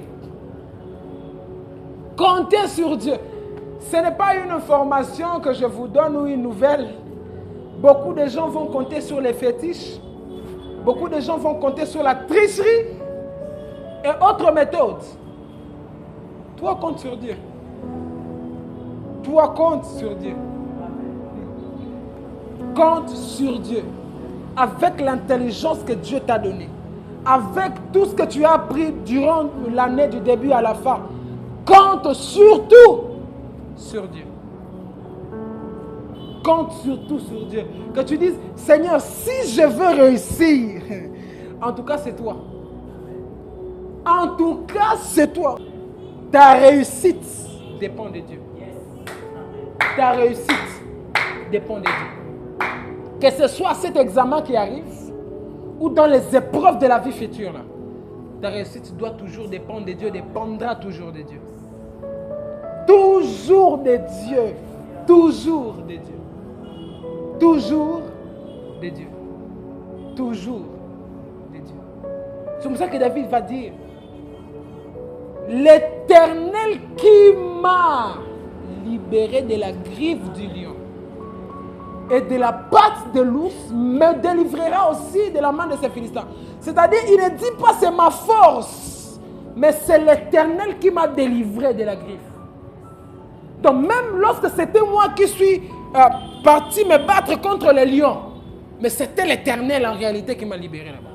Comptez sur Dieu. Ce n'est pas une information que je vous donne ou une nouvelle. Beaucoup de gens vont compter sur les fétiches. Beaucoup de gens vont compter sur la tricherie et autres méthodes. Toi, compte sur Dieu. Toi, compte sur Dieu. Compte sur Dieu. Avec l'intelligence que Dieu t'a donnée. Avec tout ce que tu as appris durant l'année du début à la fin. Compte surtout sur Dieu. Compte surtout sur Dieu. Que tu dises, Seigneur, si je veux réussir, en tout cas c'est toi. En tout cas c'est toi. Ta réussite dépend de Dieu. Ta réussite dépend de Dieu. Que ce soit cet examen qui arrive ou dans les épreuves de la vie future, là, ta réussite doit toujours dépendre de Dieu, dépendra toujours de Dieu. Toujours de Dieu. Toujours de Dieu. Toujours de Dieu. Toujours de Dieu. C'est comme ça que David va dire, l'Éternel qui m'a libéré de la griffe du lion et de la patte de l'ours me délivrera aussi de la main de ces Philistins. C'est-à-dire, il ne dit pas c'est ma force, mais c'est l'Éternel qui m'a délivré de la griffe. Donc même lorsque c'était moi qui suis parti me battre contre les lions, mais c'était l'Éternel en réalité qui m'a libéré là-bas.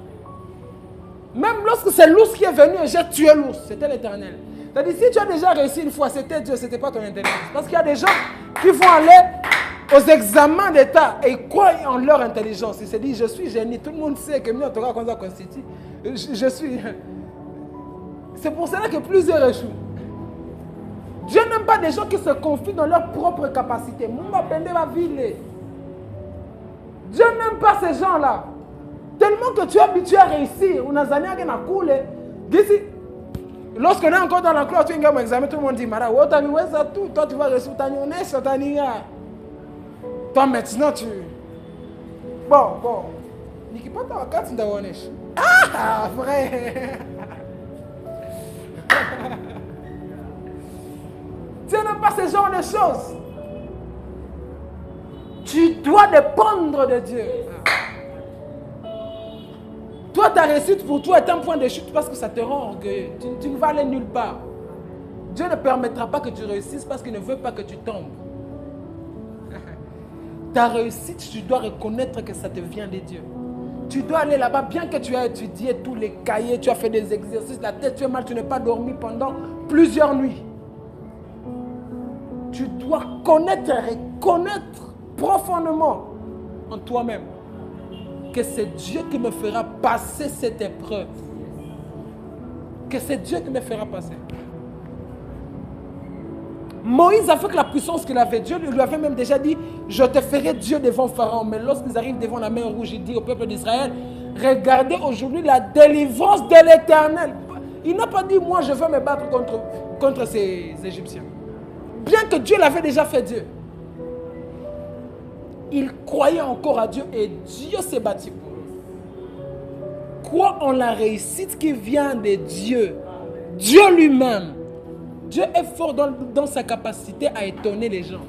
Même lorsque c'est l'ours qui est venu et j'ai tué l'ours, c'était l'Éternel. C'est-à-dire, si tu as déjà réussi une fois, c'était Dieu, ce n'était pas ton intelligence. Parce qu'il y a des gens qui vont aller aux examens d'État et ils croient en leur intelligence. Ils se disent, je suis génie. Tout le monde sait que moi, en tout cas, quand ça constitue, je suis... C'est pour cela que plusieurs échouent. Dieu n'aime pas des gens qui se confient dans leur propre capacité. Dieu n'aime pas ces gens-là. Tellement que tu es habitué à réussir. Lorsqu'on est encore dans la classe, tu as un examen, tout le monde dit, Mara, tout. Toi, tu vas réussir ta nionnesse, ta nia. Toi, maintenant, tu... Bon. Niki pas ta carte, tu ah, vrai. Dieu n'aime pas ce genre de choses. Tu dois dépendre de Dieu. Toi, ta réussite pour toi est un point de chute parce que ça te rend orgueilleux. Tu ne vas aller nulle part. Dieu ne permettra pas que tu réussisses parce qu'il ne veut pas que tu tombes. Ta réussite, tu dois reconnaître que ça te vient de Dieu. Tu dois aller là-bas, bien que tu aies étudié tous les cahiers, tu as fait des exercices, la tête, tu es mal, tu n'as pas dormi pendant plusieurs nuits. Tu dois connaître et reconnaître profondément en toi-même que c'est Dieu qui me fera passer cette épreuve. Que c'est Dieu qui me fera passer. Moïse, avec la puissance qu'il avait, Dieu lui avait même déjà dit, je te ferai Dieu devant Pharaon. Mais lorsqu'ils arrivent devant la mer rouge, il dit au peuple d'Israël, regardez aujourd'hui la délivrance de l'Éternel. Il n'a pas dit, moi je veux me battre contre ces Égyptiens. Bien que Dieu l'avait déjà fait Dieu. Il croyait encore à Dieu et Dieu s'est battu pour lui. Crois en la réussite qui vient de Dieu. Dieu lui-même. Dieu est fort dans sa capacité à étonner les gens.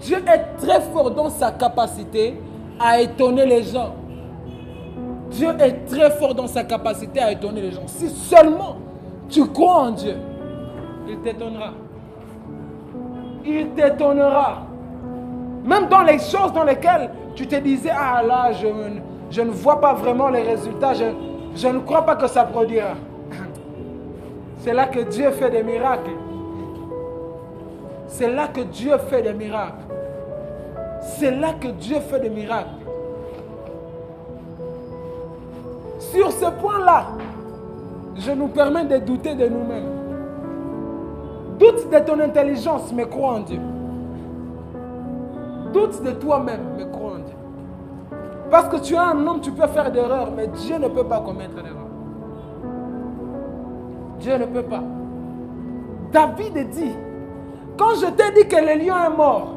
Dieu est très fort dans sa capacité à étonner les gens. Dieu est très fort dans sa capacité à étonner les gens. Si seulement tu crois en Dieu, il t'étonnera. Il t'étonnera. Même dans les choses dans lesquelles tu te disais, ah là, je ne vois pas vraiment les résultats, je ne crois pas que ça produira. C'est là que Dieu fait des miracles. C'est là que Dieu fait des miracles. C'est là que Dieu fait des miracles. Sur ce point-là, je nous permets de douter de nous-mêmes. Doute de ton intelligence, mais crois en Dieu. Doute de toi-même, mais crois en Dieu. Parce que tu es un homme, tu peux faire des erreurs, mais Dieu ne peut pas commettre d'erreur. Dieu ne peut pas. David dit, quand je t'ai dit que le lion est mort,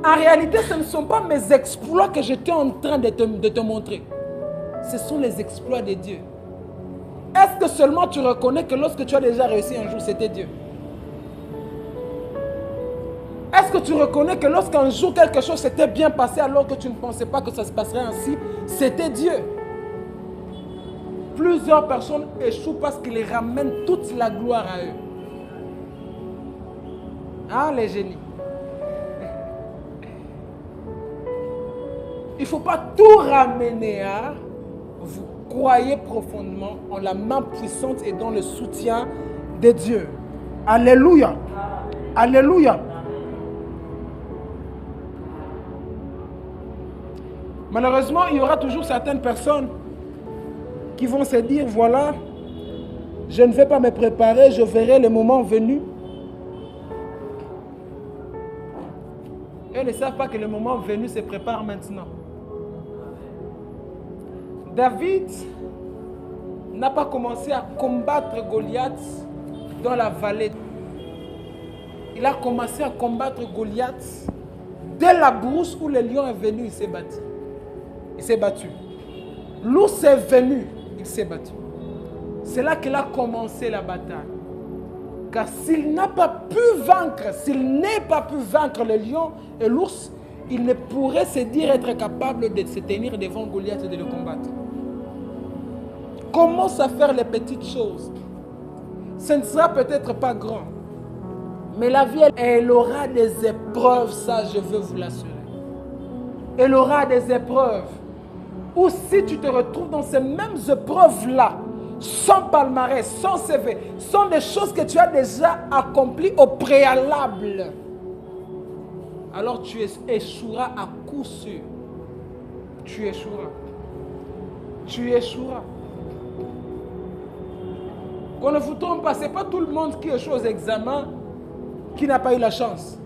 en réalité, ce ne sont pas mes exploits que j'étais en train de te montrer. Ce sont les exploits de Dieu. Est-ce que seulement tu reconnais que lorsque tu as déjà réussi un jour, c'était Dieu? Est-ce que tu reconnais que lorsqu'un jour quelque chose s'était bien passé alors que tu ne pensais pas que ça se passerait ainsi, c'était Dieu? Plusieurs personnes échouent parce qu'ils ramènent toute la gloire à eux. Ah, les génies. Il ne faut pas tout ramener à vous. Croyez profondément en la main puissante et dans le soutien de Dieu. Alléluia. Alléluia. Malheureusement, il y aura toujours certaines personnes qui vont se dire, voilà, je ne vais pas me préparer, je verrai le moment venu. Elles ne savent pas que le moment venu se prépare maintenant. David n'a pas commencé à combattre Goliath dans la vallée. Il a commencé à combattre Goliath dès la brousse où le lion est venu, il s'est battu. Il s'est battu. L'ours est venu, il s'est battu. C'est là qu'il a commencé la bataille. Car s'il n'a pas pu vaincre, s'il n'est pas pu vaincre le lion et l'ours, il ne pourrait se dire être capable de se tenir devant Goliath et de le combattre. Commence à faire les petites choses. Ce ne sera peut-être pas grand. Mais la vie, elle aura des épreuves, ça je veux vous l'assurer. Elle aura des épreuves. Ou si tu te retrouves dans ces mêmes épreuves-là, sans palmarès, sans CV, sans des choses que tu as déjà accomplies au préalable. alors tu échoueras à coup sûr. Tu échoueras. Tu échoueras. Qu'on ne vous trompe pas, ce n'est pas tout le monde qui échoue aux examens qui n'a pas eu la chance.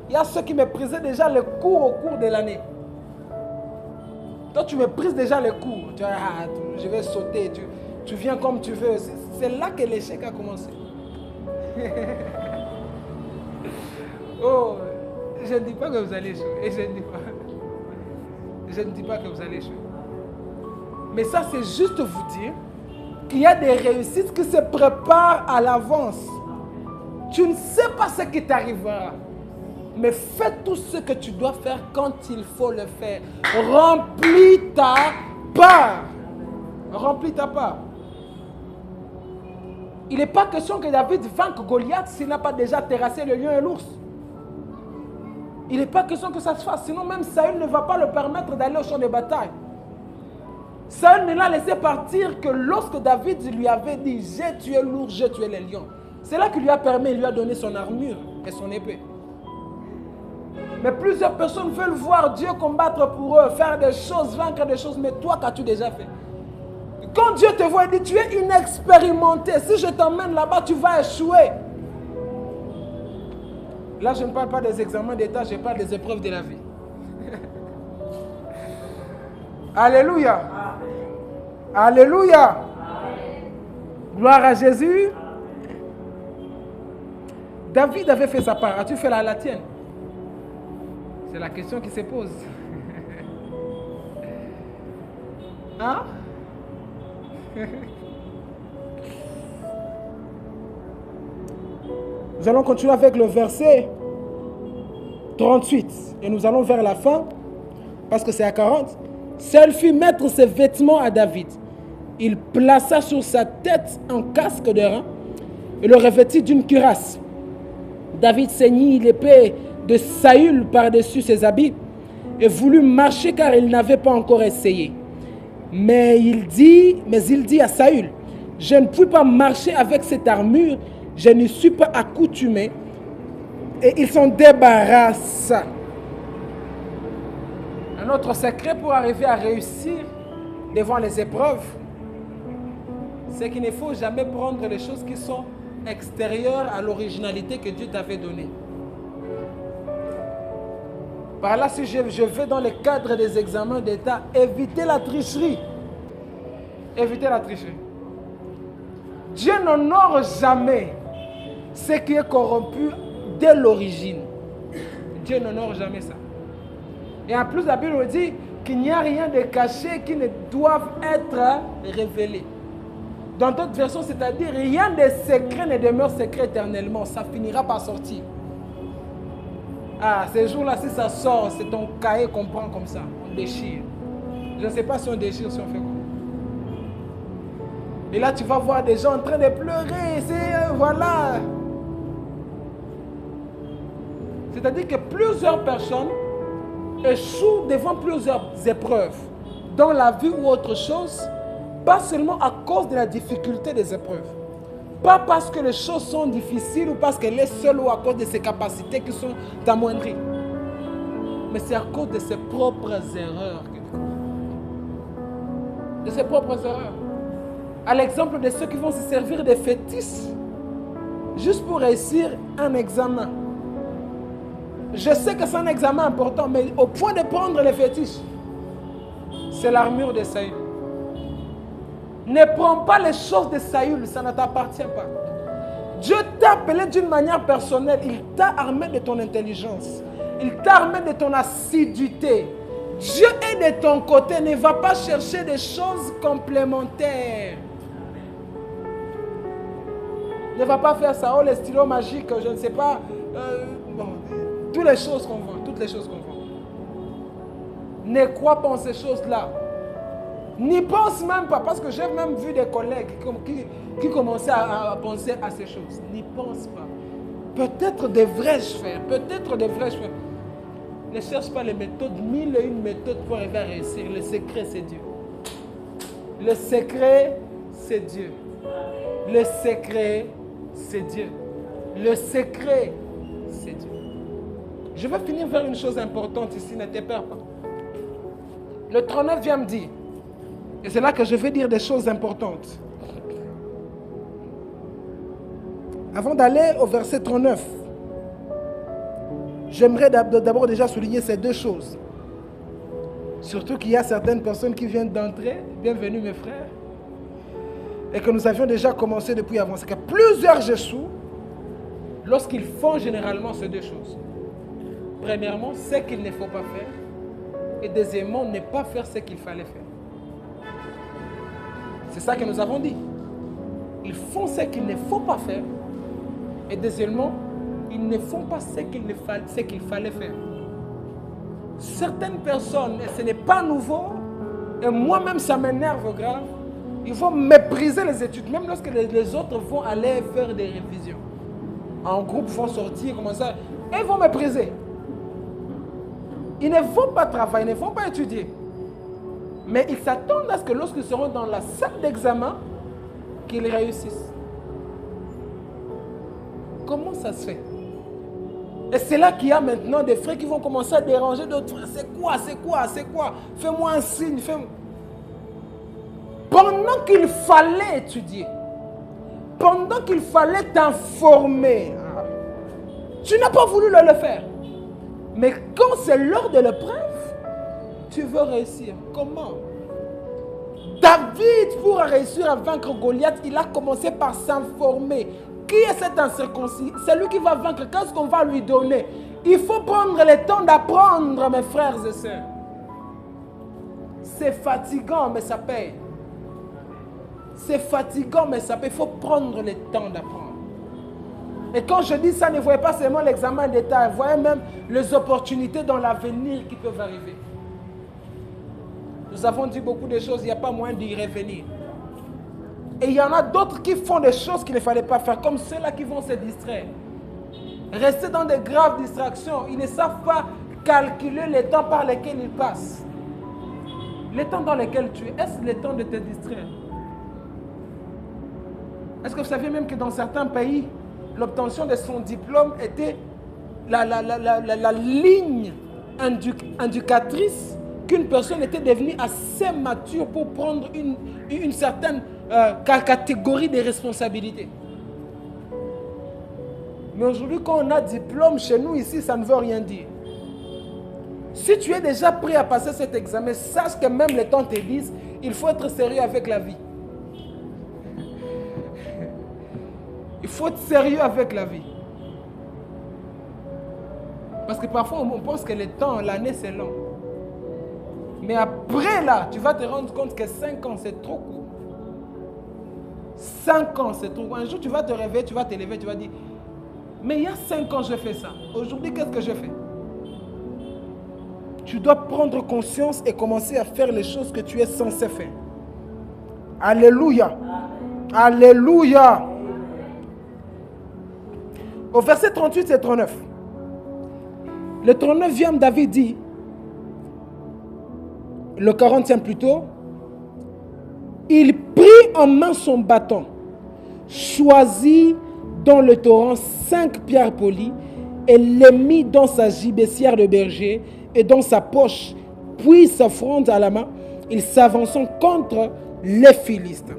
Il y a ceux qui méprisaient déjà les cours au cours de l'année. Toi, tu méprises déjà les cours. Tu dis, ah, je vais sauter. Tu viens comme tu veux. C'est là que l'échec a commencé. Oh, je ne dis pas que vous allez échouer. Je ne dis pas que vous allez échouer. Mais ça, c'est juste vous dire qu'il y a des réussites qui se préparent à l'avance. Tu ne sais pas ce qui t'arrivera. Mais fais tout ce que tu dois faire quand il faut le faire. Remplis ta part. Remplis ta part. Il n'est pas question que David vainque Goliath s'il n'a pas déjà terrassé le lion et l'ours. Il n'est pas question que ça se fasse. Sinon même Saül ne va pas le permettre d'aller au champ de bataille. Saül ne l'a laissé partir que lorsque David lui avait dit « J'ai tué l'ours, j'ai tué les lions ». C'est là qu'il lui a permis, il lui a donné son armure et son épée. Mais plusieurs personnes veulent voir Dieu combattre pour eux, faire des choses, vaincre des choses. Mais toi, qu'as-tu déjà fait? Quand Dieu te voit, il dit, tu es inexpérimenté. Si je t'emmène là-bas, tu vas échouer. Là, je ne parle pas des examens d'État, je parle des épreuves de la vie. Alléluia. Alléluia. Gloire à Jésus. David avait fait sa part. As-tu fait la tienne? C'est la question qui se pose. Hein? Nous allons continuer avec le verset 38. Et nous allons vers la fin, parce que c'est à 40. Saül fit mettre ses vêtements à David. Il plaça sur sa tête un casque de rein et le revêtit d'une cuirasse. David ceignit l'épée de Saül par-dessus ses habits et voulut marcher car il n'avait pas encore essayé. Mais il dit à Saül, je ne puis pas marcher avec cette armure, je n'y suis pas accoutumé. Et il s'en débarrasse. Un autre secret pour arriver à réussir devant les épreuves, c'est qu'il ne faut jamais prendre les choses qui sont extérieures à l'originalité que Dieu t'avait donnée. Par là, si je vais dans le cadre des examens d'État, éviter la tricherie. Éviter la tricherie. Dieu n'honore jamais ce qui est corrompu dès l'origine. Dieu n'honore jamais ça. Et en plus, la Bible nous dit qu'il n'y a rien de caché qui ne doive être révélé. Dans d'autres versions, c'est-à-dire rien de secret ne demeure secret éternellement. Ça finira par sortir. Ah, ces jours-là, si ça sort, c'est ton cahier qu'on prend comme ça. On déchire. Je ne sais pas si on déchire, si on fait quoi. Et là, tu vas voir des gens en train de pleurer. Voilà. C'est-à-dire que plusieurs personnes échouent devant plusieurs épreuves. Dans la vie ou autre chose, pas seulement à cause de la difficulté des épreuves. Pas parce que les choses sont difficiles ou parce qu'elle est seule ou à cause de ses capacités qui sont amoindries. Mais c'est à cause de ses propres erreurs. De ses propres erreurs. À l'exemple de ceux qui vont se servir des fétiches juste pour réussir un examen. Je sais que c'est un examen important, mais au point de prendre les fétiches, c'est l'armure de Saül. Ne prends pas les choses de Saül, ça ne t'appartient pas. Dieu t'a appelé d'une manière personnelle, il t'a armé de ton intelligence, il t'a armé de ton assiduité. Dieu est de ton côté, ne va pas chercher des choses complémentaires. Ne va pas faire ça, oh les stylos magiques, je ne sais pas, toutes les choses qu'on vend, toutes les choses qu'on vend. Ne crois pas en ces choses-là. N'y pense même pas, parce que j'ai même vu des collègues qui commençaient à penser à ces choses. N'y pense pas. Peut-être devrais-je faire, peut-être devrais-je faire. Ne cherche pas les méthodes, 1001 méthodes pour arriver à réussir. Le secret, c'est Dieu. Le secret, c'est Dieu. Le secret, c'est Dieu. Le secret, c'est Dieu. Je vais finir vers une chose importante ici, ne te perds pas. Le 39 vient me dire, et c'est là que je vais dire des choses importantes. Avant d'aller au verset 39, j'aimerais d'abord déjà souligner ces deux choses. Surtout qu'il y a certaines personnes qui viennent d'entrer. Bienvenue mes frères. Et que nous avions déjà commencé depuis avant. C'est que plusieurs Jésus, lorsqu'ils font généralement ces deux choses. Premièrement, ce qu'il ne faut pas faire. Et deuxièmement, ne pas faire ce qu'il fallait faire. C'est ça que nous avons dit. Ils font ce qu'il ne faut pas faire. Et deuxièmement, ils ne font pas ce qu'il fallait faire. Certaines personnes, et ce n'est pas nouveau, et moi-même ça m'énerve grave, ils vont mépriser les études, même lorsque les autres vont aller faire des révisions. En groupe, vont sortir, comme ça, et ils vont mépriser. Ils ne vont pas travailler, ils ne vont pas étudier. Mais ils s'attendent à ce que lorsqu'ils seront dans la salle d'examen, qu'ils réussissent. Comment ça se fait? Et c'est là qu'il y a maintenant des frères qui vont commencer à déranger d'autres frères. C'est quoi? Fais-moi un signe. Pendant qu'il fallait étudier, pendant qu'il fallait t'informer, tu n'as pas voulu le faire. Mais quand c'est l'heure de l'épreuve, tu veux réussir. Comment? David, pour réussir à vaincre Goliath, il a commencé par s'informer. Qui est cet incirconcis? C'est lui qui va vaincre. Qu'est-ce qu'on va lui donner? Il faut prendre le temps d'apprendre, mes frères et sœurs. C'est fatigant, mais ça paye. C'est fatigant, mais ça paye. Il faut prendre le temps d'apprendre. Et quand je dis ça, ne voyez pas seulement l'examen d'État, voyez même les opportunités dans l'avenir qui peuvent arriver. Nous avons dit beaucoup de choses, il n'y a pas moyen d'y revenir. Et il y en a d'autres qui font des choses qu'il ne fallait pas faire, comme ceux-là qui vont se distraire. Rester dans de graves distractions. Ils ne savent pas calculer les temps par lesquels ils passent. Les temps dans lesquels tu es, est-ce le temps de te distraire? Est-ce que vous savez même que dans certains pays, l'obtention de son diplôme était la ligne indicatrice qu'une personne était devenue assez mature pour prendre une certaine catégorie de responsabilités. Mais aujourd'hui, quand on a diplôme chez nous ici, ça ne veut rien dire. Si tu es déjà prêt à passer cet examen, sache que même les temps te disent, il faut être sérieux avec la vie. Il faut être sérieux avec la vie. Parce que parfois, on pense que le temps, l'année, c'est long. Mais après, là, tu vas te rendre compte que 5 ans, c'est trop court. 5 ans, c'est trop court. Un jour, tu vas te réveiller, tu vas te lever, tu vas dire, mais il y a 5 ans, je fais ça. Aujourd'hui, qu'est-ce que je fais? Tu dois prendre conscience et commencer à faire les choses que tu es censé faire. Alléluia. Alléluia. Au verset 38 et 39. Le 39e, David dit, le 40e plutôt, il prit en main son bâton, choisit dans le torrent 5 pierres polies et les mit dans sa gibecière de berger et dans sa poche, puis sa fronde à la main, il s'avançant contre les Philistins.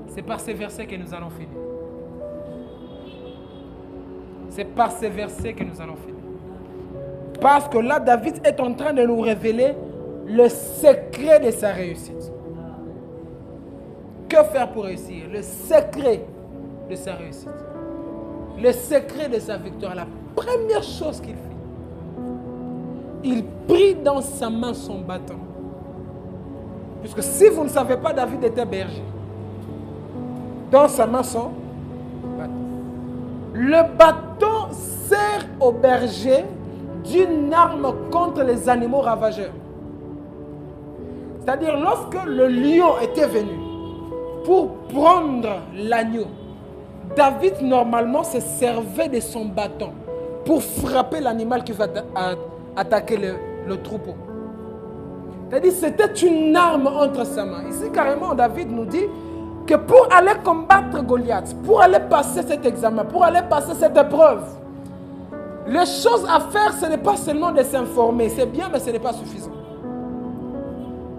C'est par ces versets que nous allons finir. C'est par ces versets que nous allons finir. Parce que là, David est en train de nous révéler le secret de sa réussite. Que faire pour réussir? Le secret de sa réussite. Le secret de sa victoire. La première chose qu'il fit, il prit dans sa main son bâton. Puisque si vous ne savez pas, David était berger. Dans sa main son bâton. Le bâton sert au berger d'une arme contre les animaux ravageurs. C'est-à-dire, lorsque le lion était venu pour prendre l'agneau, David, normalement, se servait de son bâton pour frapper l'animal qui va attaquer le troupeau. C'est-à-dire, c'était une arme entre ses mains. Ici, carrément, David nous dit que pour aller combattre Goliath, pour aller passer cet examen, pour aller passer cette épreuve, Les choses à faire, ce n'est pas seulement de s'informer. C'est bien, mais ce n'est pas suffisant.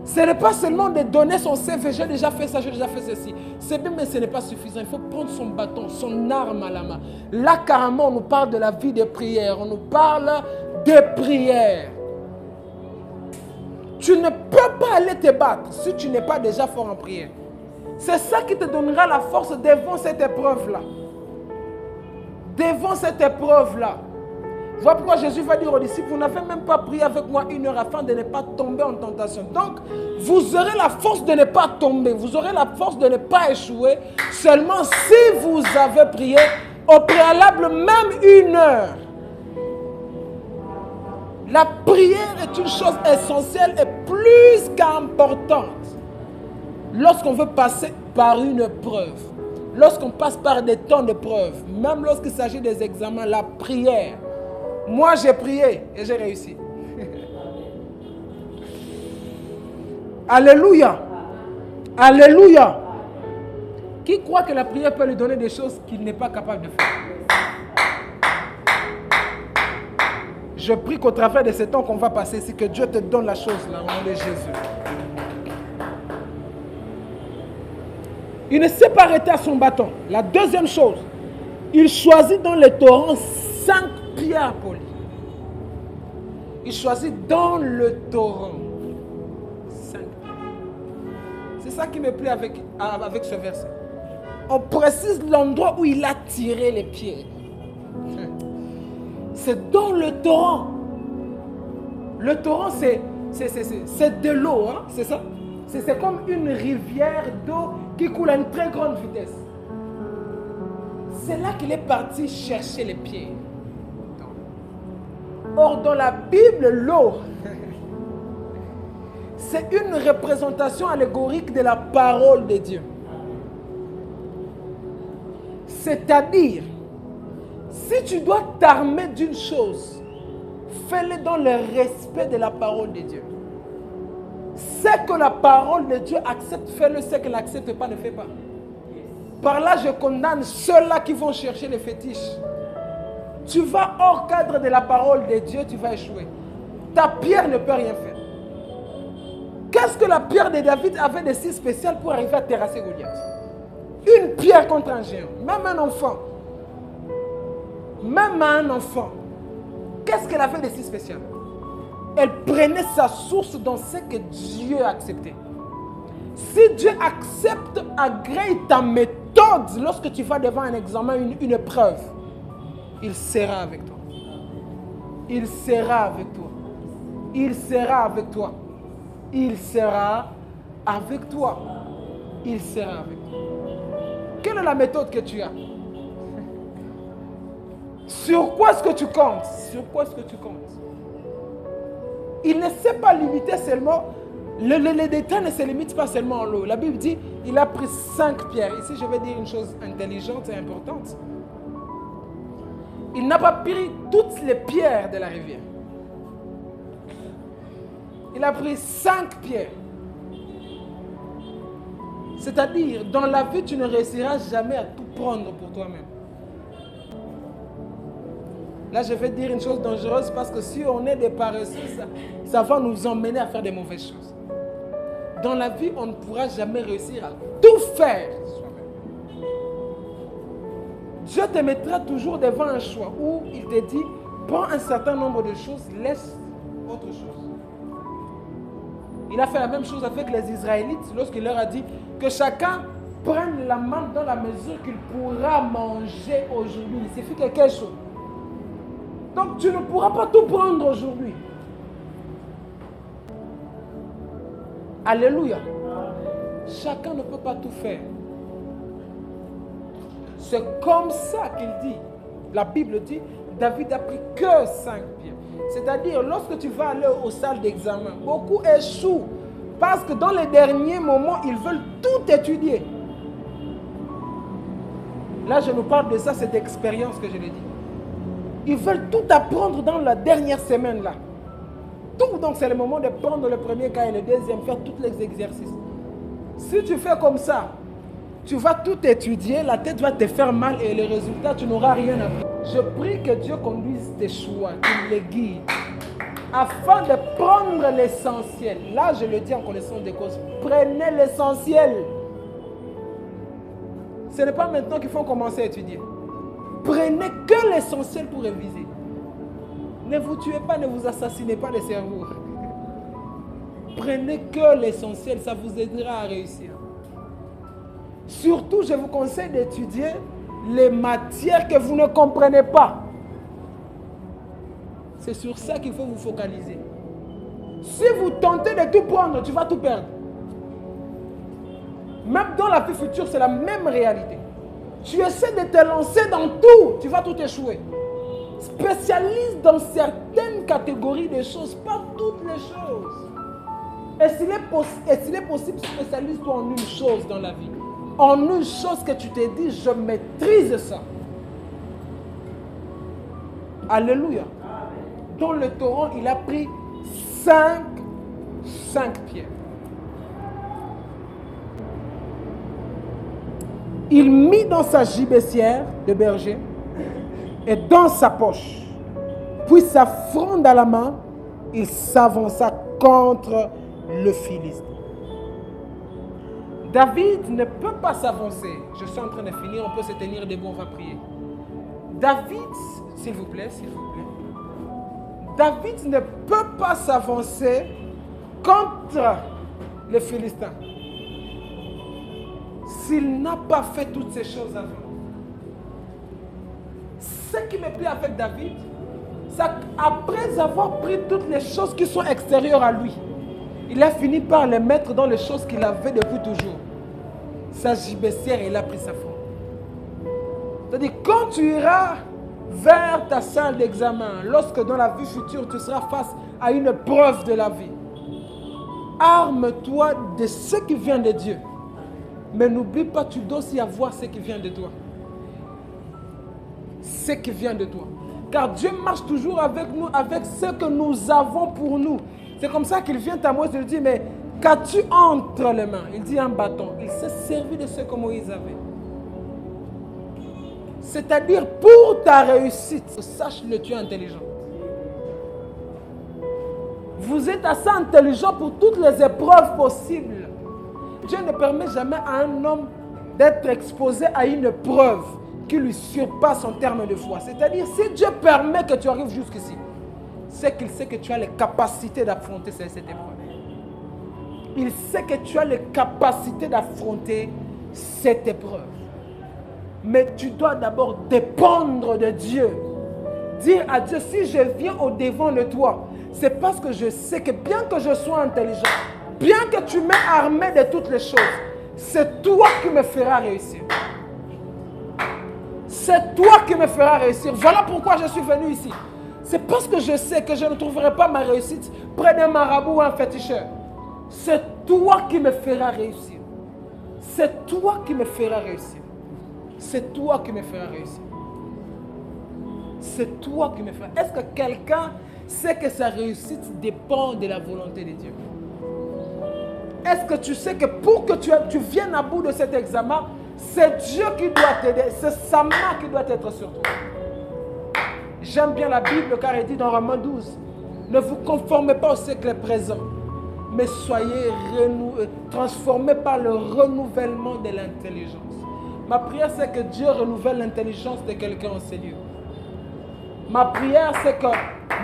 Ce n'est pas seulement de donner son CV. J'ai déjà fait ça, j'ai déjà fait ceci. C'est bien, mais ce n'est pas suffisant. Il faut prendre son bâton, son arme à la main. Là, carrément, on nous parle de la vie de prière. On nous parle des prières. Tu ne peux pas aller te battre si tu n'es pas déjà fort en prière. C'est ça qui te donnera la force devant cette épreuve-là. Devant cette épreuve-là. Voilà pourquoi Jésus va dire aux disciples, vous n'avez même pas prié avec moi 1 heure afin de ne pas tomber en tentation. Donc, vous aurez la force de ne pas tomber. Vous aurez la force de ne pas échouer. Seulement si vous avez prié au préalable même 1 heure. La prière est une chose essentielle et plus qu'importante. Lorsqu'on veut passer par une épreuve, lorsqu'on passe par des temps d'épreuve, même lorsqu'il s'agit des examens, la prière. Moi, j'ai prié et j'ai réussi. Alléluia. Alléluia. Qui croit que la prière peut lui donner des choses qu'il n'est pas capable de faire? Je prie qu'au travers de ce temps qu'on va passer ici, que Dieu te donne la chose là, au nom de Jésus. Il ne s'est pas arrêté à son bâton. La deuxième chose, il choisit dans le torrent 5 pierres polies. Il choisit dans le torrent 5 pierres. C'est ça qui me plaît avec ce verset. On précise l'endroit où il a tiré les pierres. C'est dans le torrent. Le torrent, c'est de l'eau, hein? C'est ça? C'est comme une rivière d'eau qui coule à une très grande vitesse. C'est là qu'il est parti chercher les pierres. Or, dans la Bible, l'eau, c'est une représentation allégorique de la parole de Dieu. C'est-à-dire, si tu dois t'armer d'une chose, fais-le dans le respect de la parole de Dieu. Ce que la parole de Dieu accepte, fais-le. Ce qu'elle n'accepte pas, ne fais pas. Par là, je condamne ceux-là qui vont chercher les fétiches. Tu vas hors cadre de la parole de Dieu, tu vas échouer. Ta pierre ne peut rien faire. Qu'est-ce que la pierre de David avait de si spécial pour arriver à terrasser Goliath? Une pierre contre un géant. Même un enfant. Même un enfant. Qu'est-ce qu'elle avait de si spécial? Elle prenait sa source dans ce que Dieu a accepté. Si Dieu accepte, agrée ta méthode lorsque tu vas devant un examen, une épreuve, il sera avec toi. Il sera avec toi. Il sera avec toi. Il sera avec toi. Il sera avec toi. Quelle est la méthode que tu as? Sur quoi est-ce que tu comptes? Sur quoi est-ce que tu comptes? Il ne s'est pas limité seulement, le détail ne se limite pas seulement en l'eau. La Bible dit, il a pris 5 pierres. Ici, je vais dire une chose intelligente et importante. Il n'a pas pris toutes les pierres de la rivière. Il a pris 5 pierres. C'est-à-dire, dans la vie, tu ne réussiras jamais à tout prendre pour toi-même. Là, je vais dire une chose dangereuse parce que si on est des paresseux, ça va nous emmener à faire des mauvaises choses. Dans la vie, on ne pourra jamais réussir à tout faire soi-même. Dieu te mettra toujours devant un choix où il te dit, prends un certain nombre de choses, laisse autre chose. Il a fait la même chose avec les Israélites lorsqu'il leur a dit que chacun prenne la main dans la mesure qu'il pourra manger aujourd'hui. Il suffit quelque chose. Donc tu ne pourras pas tout prendre aujourd'hui. Alléluia. Chacun ne peut pas tout faire. C'est comme ça qu'il dit. La Bible dit, David a pris que 5 pierres. C'est-à-dire, lorsque tu vas aller aux salles d'examen, beaucoup échouent. Parce que dans les derniers moments, ils veulent tout étudier. Là, je nous parle de ça, cette expérience que je l'ai dit. Ils veulent tout apprendre dans la dernière semaine là. Tout, donc c'est le moment de prendre le premier cas et le deuxième, faire tous les exercices. Si tu fais comme ça, tu vas tout étudier, la tête va te faire mal et le résultat, tu n'auras rien appris. Je prie que Dieu conduise tes choix, qu'il les guide, afin de prendre l'essentiel. Là, je le dis en connaissance de cause. Prenez l'essentiel. Ce n'est pas maintenant qu'il faut commencer à étudier. Prenez que l'essentiel pour réviser. Ne vous tuez pas, ne vous assassinez pas le cerveau. Prenez que l'essentiel, ça vous aidera à réussir. Surtout, je vous conseille d'étudier les matières que vous ne comprenez pas. C'est sur ça qu'il faut vous focaliser. Si vous tentez de tout prendre, tu vas tout perdre. Même dans la vie future, c'est la même réalité. Tu essaies de te lancer dans tout, tu vas tout échouer. Spécialise dans certaines catégories de choses, pas toutes les choses. Et s'il est possible, spécialise-toi en une chose dans la vie. En une chose que tu te dis, je maîtrise ça. Alléluia. Dans le torrent, il a pris 5 pierres. Il mit dans sa gibecière de berger et dans sa poche. Puis sa fronde à la main, il s'avança contre le Philistin. David ne peut pas s'avancer. Je suis en train de finir, on peut se tenir debout, on va prier. David, s'il vous plaît. David ne peut pas s'avancer contre les Philistins s'il n'a pas fait toutes ces choses avant. Ce qui me plaît avec David, c'est qu'après avoir pris toutes les choses qui sont extérieures à lui, il a fini par les mettre dans les choses qu'il avait depuis toujours. Sa gibecière, il a pris sa fronde. C'est-à-dire, quand tu iras vers ta salle d'examen, lorsque dans la vie future, tu seras face à une preuve de la vie, arme-toi de ce qui vient de Dieu. Mais n'oublie pas, tu dois aussi avoir ce qui vient de toi. Ce qui vient de toi. Car Dieu marche toujours avec nous, avec ce que nous avons pour nous. C'est comme ça qu'il vient à Moïse et lui dit, mais qu'as-tu entre les mains? Il dit un bâton. Il s'est servi de ce que Moïse avait. C'est-à-dire, pour ta réussite, sache-le, tu es intelligent. Vous êtes assez intelligent pour toutes les épreuves possibles. Dieu ne permet jamais à un homme d'être exposé à une preuve qui lui surpasse en termes de foi. C'est-à-dire, si Dieu permet que tu arrives jusqu'ici, c'est qu'il sait que tu as les capacités d'affronter cette épreuve. Il sait que tu as les capacités d'affronter cette épreuve. Mais tu dois d'abord dépendre de Dieu. Dire à Dieu, si je viens au devant de toi, c'est parce que je sais que bien que je sois intelligent, bien que tu m'aies armé de toutes les choses, c'est toi qui me feras réussir. C'est toi qui me feras réussir. Voilà pourquoi je suis venu ici. C'est parce que je sais que je ne trouverai pas ma réussite près d'un marabout ou un féticheur. C'est toi qui me feras réussir. C'est toi qui me feras réussir. C'est toi qui me feras réussir. C'est toi qui me feras. Est-ce que quelqu'un sait que sa réussite dépend de la volonté de Dieu? Est-ce que tu sais que pour que tu viennes à bout de cet examen, c'est Dieu qui doit t'aider, c'est sa main qui doit être sur toi. J'aime bien la Bible car elle dit dans Romains 12, ne vous conformez pas au siècle présent, mais soyez transformés par le renouvellement de l'intelligence. Ma prière, c'est que Dieu renouvelle l'intelligence de quelqu'un en ces lieux. Ma prière, c'est que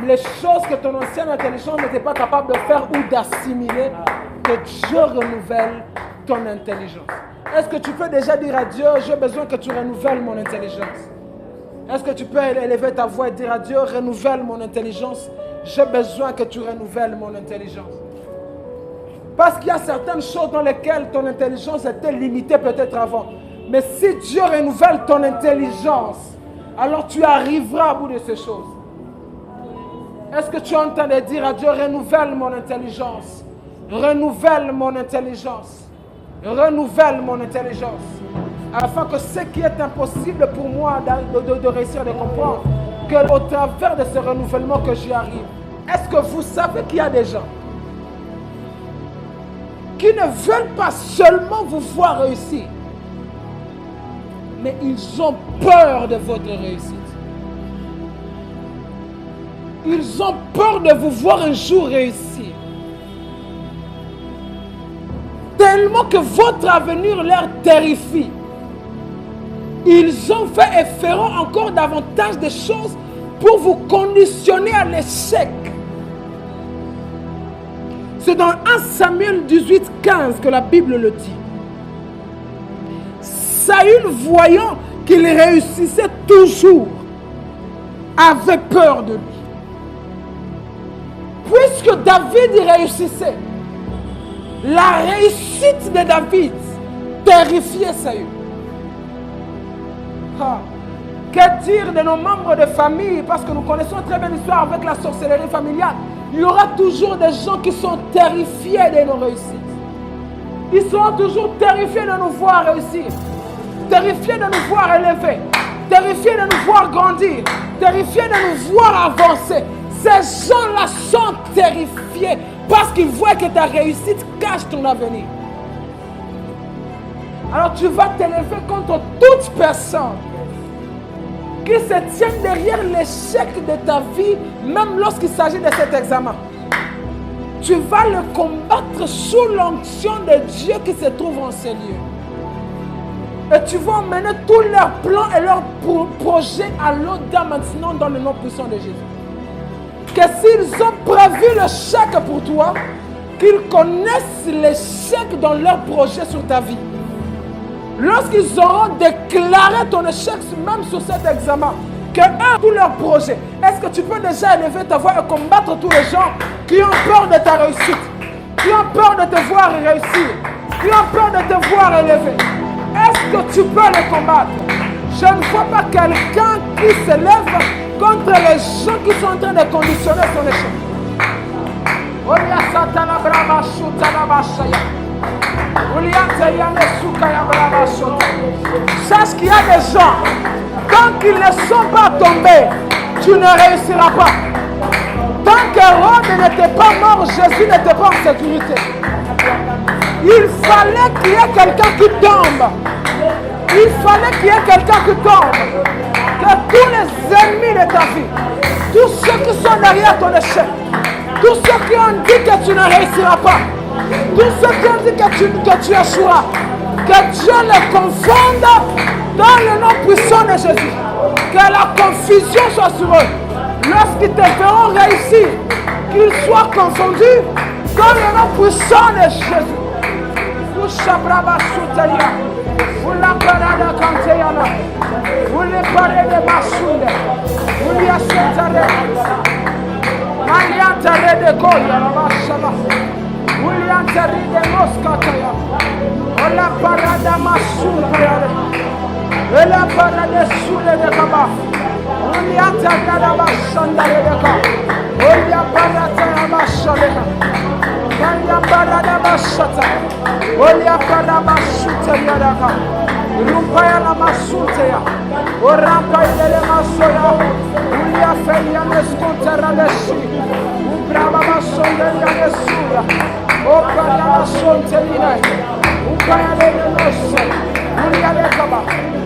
les choses que ton ancienne intelligence n'était pas capable de faire ou d'assimiler, que Dieu renouvelle ton intelligence. Est-ce que tu peux déjà dire à Dieu, j'ai besoin que tu renouvelles mon intelligence? Est-ce que tu peux élever ta voix et dire à Dieu, renouvelle mon intelligence? J'ai besoin que tu renouvelles mon intelligence. Parce qu'il y a certaines choses dans lesquelles ton intelligence était limitée peut-être avant. Mais si Dieu renouvelle ton intelligence, alors tu arriveras à bout de ces choses. Est-ce que tu entends de dire à Dieu, renouvelle mon intelligence? Renouvelle mon intelligence. Renouvelle mon intelligence. Afin que ce qui est impossible pour moi de réussir à comprendre, qu'au travers de ce renouvellement que j'y arrive. Est-ce que vous savez qu'il y a des gens qui ne veulent pas seulement vous voir réussir, mais ils ont peur de votre réussite. Ils ont peur de vous voir un jour réussir. Tellement que votre avenir leur terrifie. Ils ont fait et feront encore davantage de choses pour vous conditionner à l'échec. C'est dans 1 Samuel 18, 15 que la Bible le dit. Saül, voyant qu'il réussissait toujours, avait peur de lui. Puisque David y réussissait, la réussite de David terrifiait Saül. Que dire de nos membres de famille, parce que nous connaissons très bien l'histoire avec la sorcellerie familiale. Il y aura toujours des gens qui sont terrifiés de nos réussites. Ils seront toujours terrifiés de nous voir réussir, terrifiés de nous voir élever, terrifiés de nous voir grandir, terrifiés de nous voir avancer. Ces gens-là sont terrifiés parce qu'ils voient que ta réussite cache ton avenir. Alors tu vas t'élever contre toute personne qui se tienne derrière l'échec de ta vie, même lorsqu'il s'agit de cet examen. Tu vas le combattre sous l'onction de Dieu qui se trouve en ces lieux. Et tu vas emmener tous leurs plans et leurs projets à l'au-delà maintenant dans le nom puissant de Jésus. Que s'ils ont prévu le chèque pour toi, qu'ils connaissent l'échec dans leur projet sur ta vie. Lorsqu'ils auront déclaré ton échec même sur cet examen, que eux, tous leurs projets, est-ce que tu peux déjà élever ta voix et combattre tous les gens qui ont peur de ta réussite, qui ont peur de te voir réussir, qui ont peur de te voir élever? Est-ce que tu peux les combattre? Je ne vois pas quelqu'un qui s'élève contre les gens qui sont en train de conditionner son échec. Sache qu'il y a des gens, tant qu'ils ne sont pas tombés, tu ne réussiras pas. Tant qu'Hérode n'était pas mort, Jésus n'était pas en sécurité. Il fallait qu'il y ait quelqu'un qui tombe. Il fallait qu'il y ait quelqu'un qui tombe. Que tous les ennemis de ta vie, tous ceux qui sont derrière ton échec, tous ceux qui ont dit que tu ne réussiras pas, tous ceux qui ont dit que tu échoueras, que Dieu les confonde dans le nom puissant de Jésus. Que la confusion soit sur eux. Lorsqu'ils te verront réussir, qu'ils soient confondus dans le nom puissant de Jésus.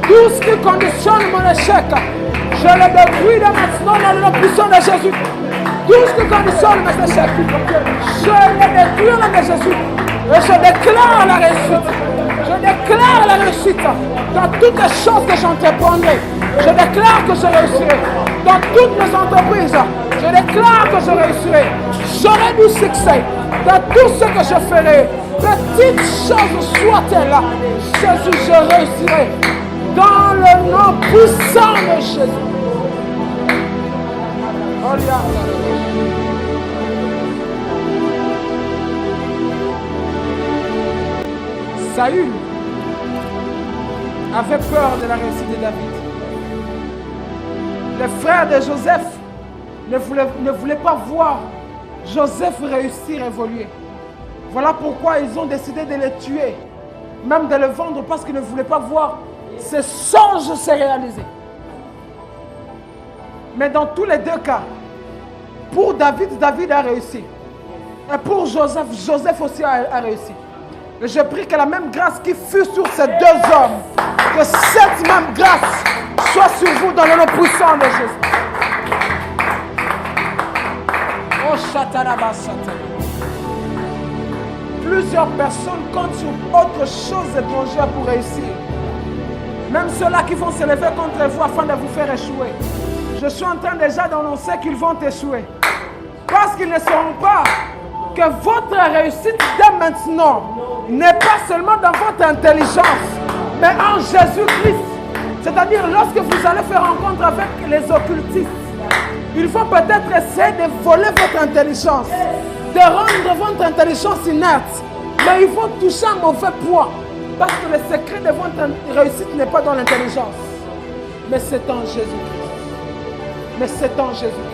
Tout ce qui conditionne mon échec, je le détruis maintenant dans le nom puissant de Jésus. Tout ce qui conditionne mes échecs, je le détruis dans le nom de Jésus. Et je déclare la réussite. Je déclare la réussite dans toutes les choses que j'entreprendrai. Je déclare que je réussirai. Dans toutes mes entreprises, je déclare que je réussirai. J'aurai du succès dans tout ce que je ferai. Petite chose soit-elle, Jésus, je réussirai. Dans le nom puissant de Jésus. Saül avait peur de la réussite de David. Les frères de Joseph ne voulaient pas voir Joseph réussir, évoluer. Voilà pourquoi ils ont décidé de le tuer, même de le vendre, parce qu'ils ne voulaient pas voir ses songes se réaliser. Mais dans tous les deux cas, pour David, David a réussi. Et pour Joseph, Joseph aussi a réussi. Et je prie que la même grâce qui fut sur ces deux hommes, que cette même grâce soit sur vous dans le nom puissant de Jésus. Plusieurs personnes comptent sur autre chose étrangère pour réussir. Même ceux-là qui vont se lever contre vous afin de vous faire échouer. Je suis en train déjà d'annoncer qu'ils vont échouer. Parce qu'ils ne sauront pas que votre réussite dès maintenant n'est pas seulement dans votre intelligence, mais en Jésus-Christ. C'est-à-dire lorsque vous allez faire rencontre avec les occultistes, ils vont peut-être essayer de voler votre intelligence, de rendre votre intelligence inerte, mais ils vont toucher un mauvais poids. Parce que le secret de votre réussite n'est pas dans l'intelligence, mais c'est en Jésus-Christ. Mais c'est en Jésus-Christ.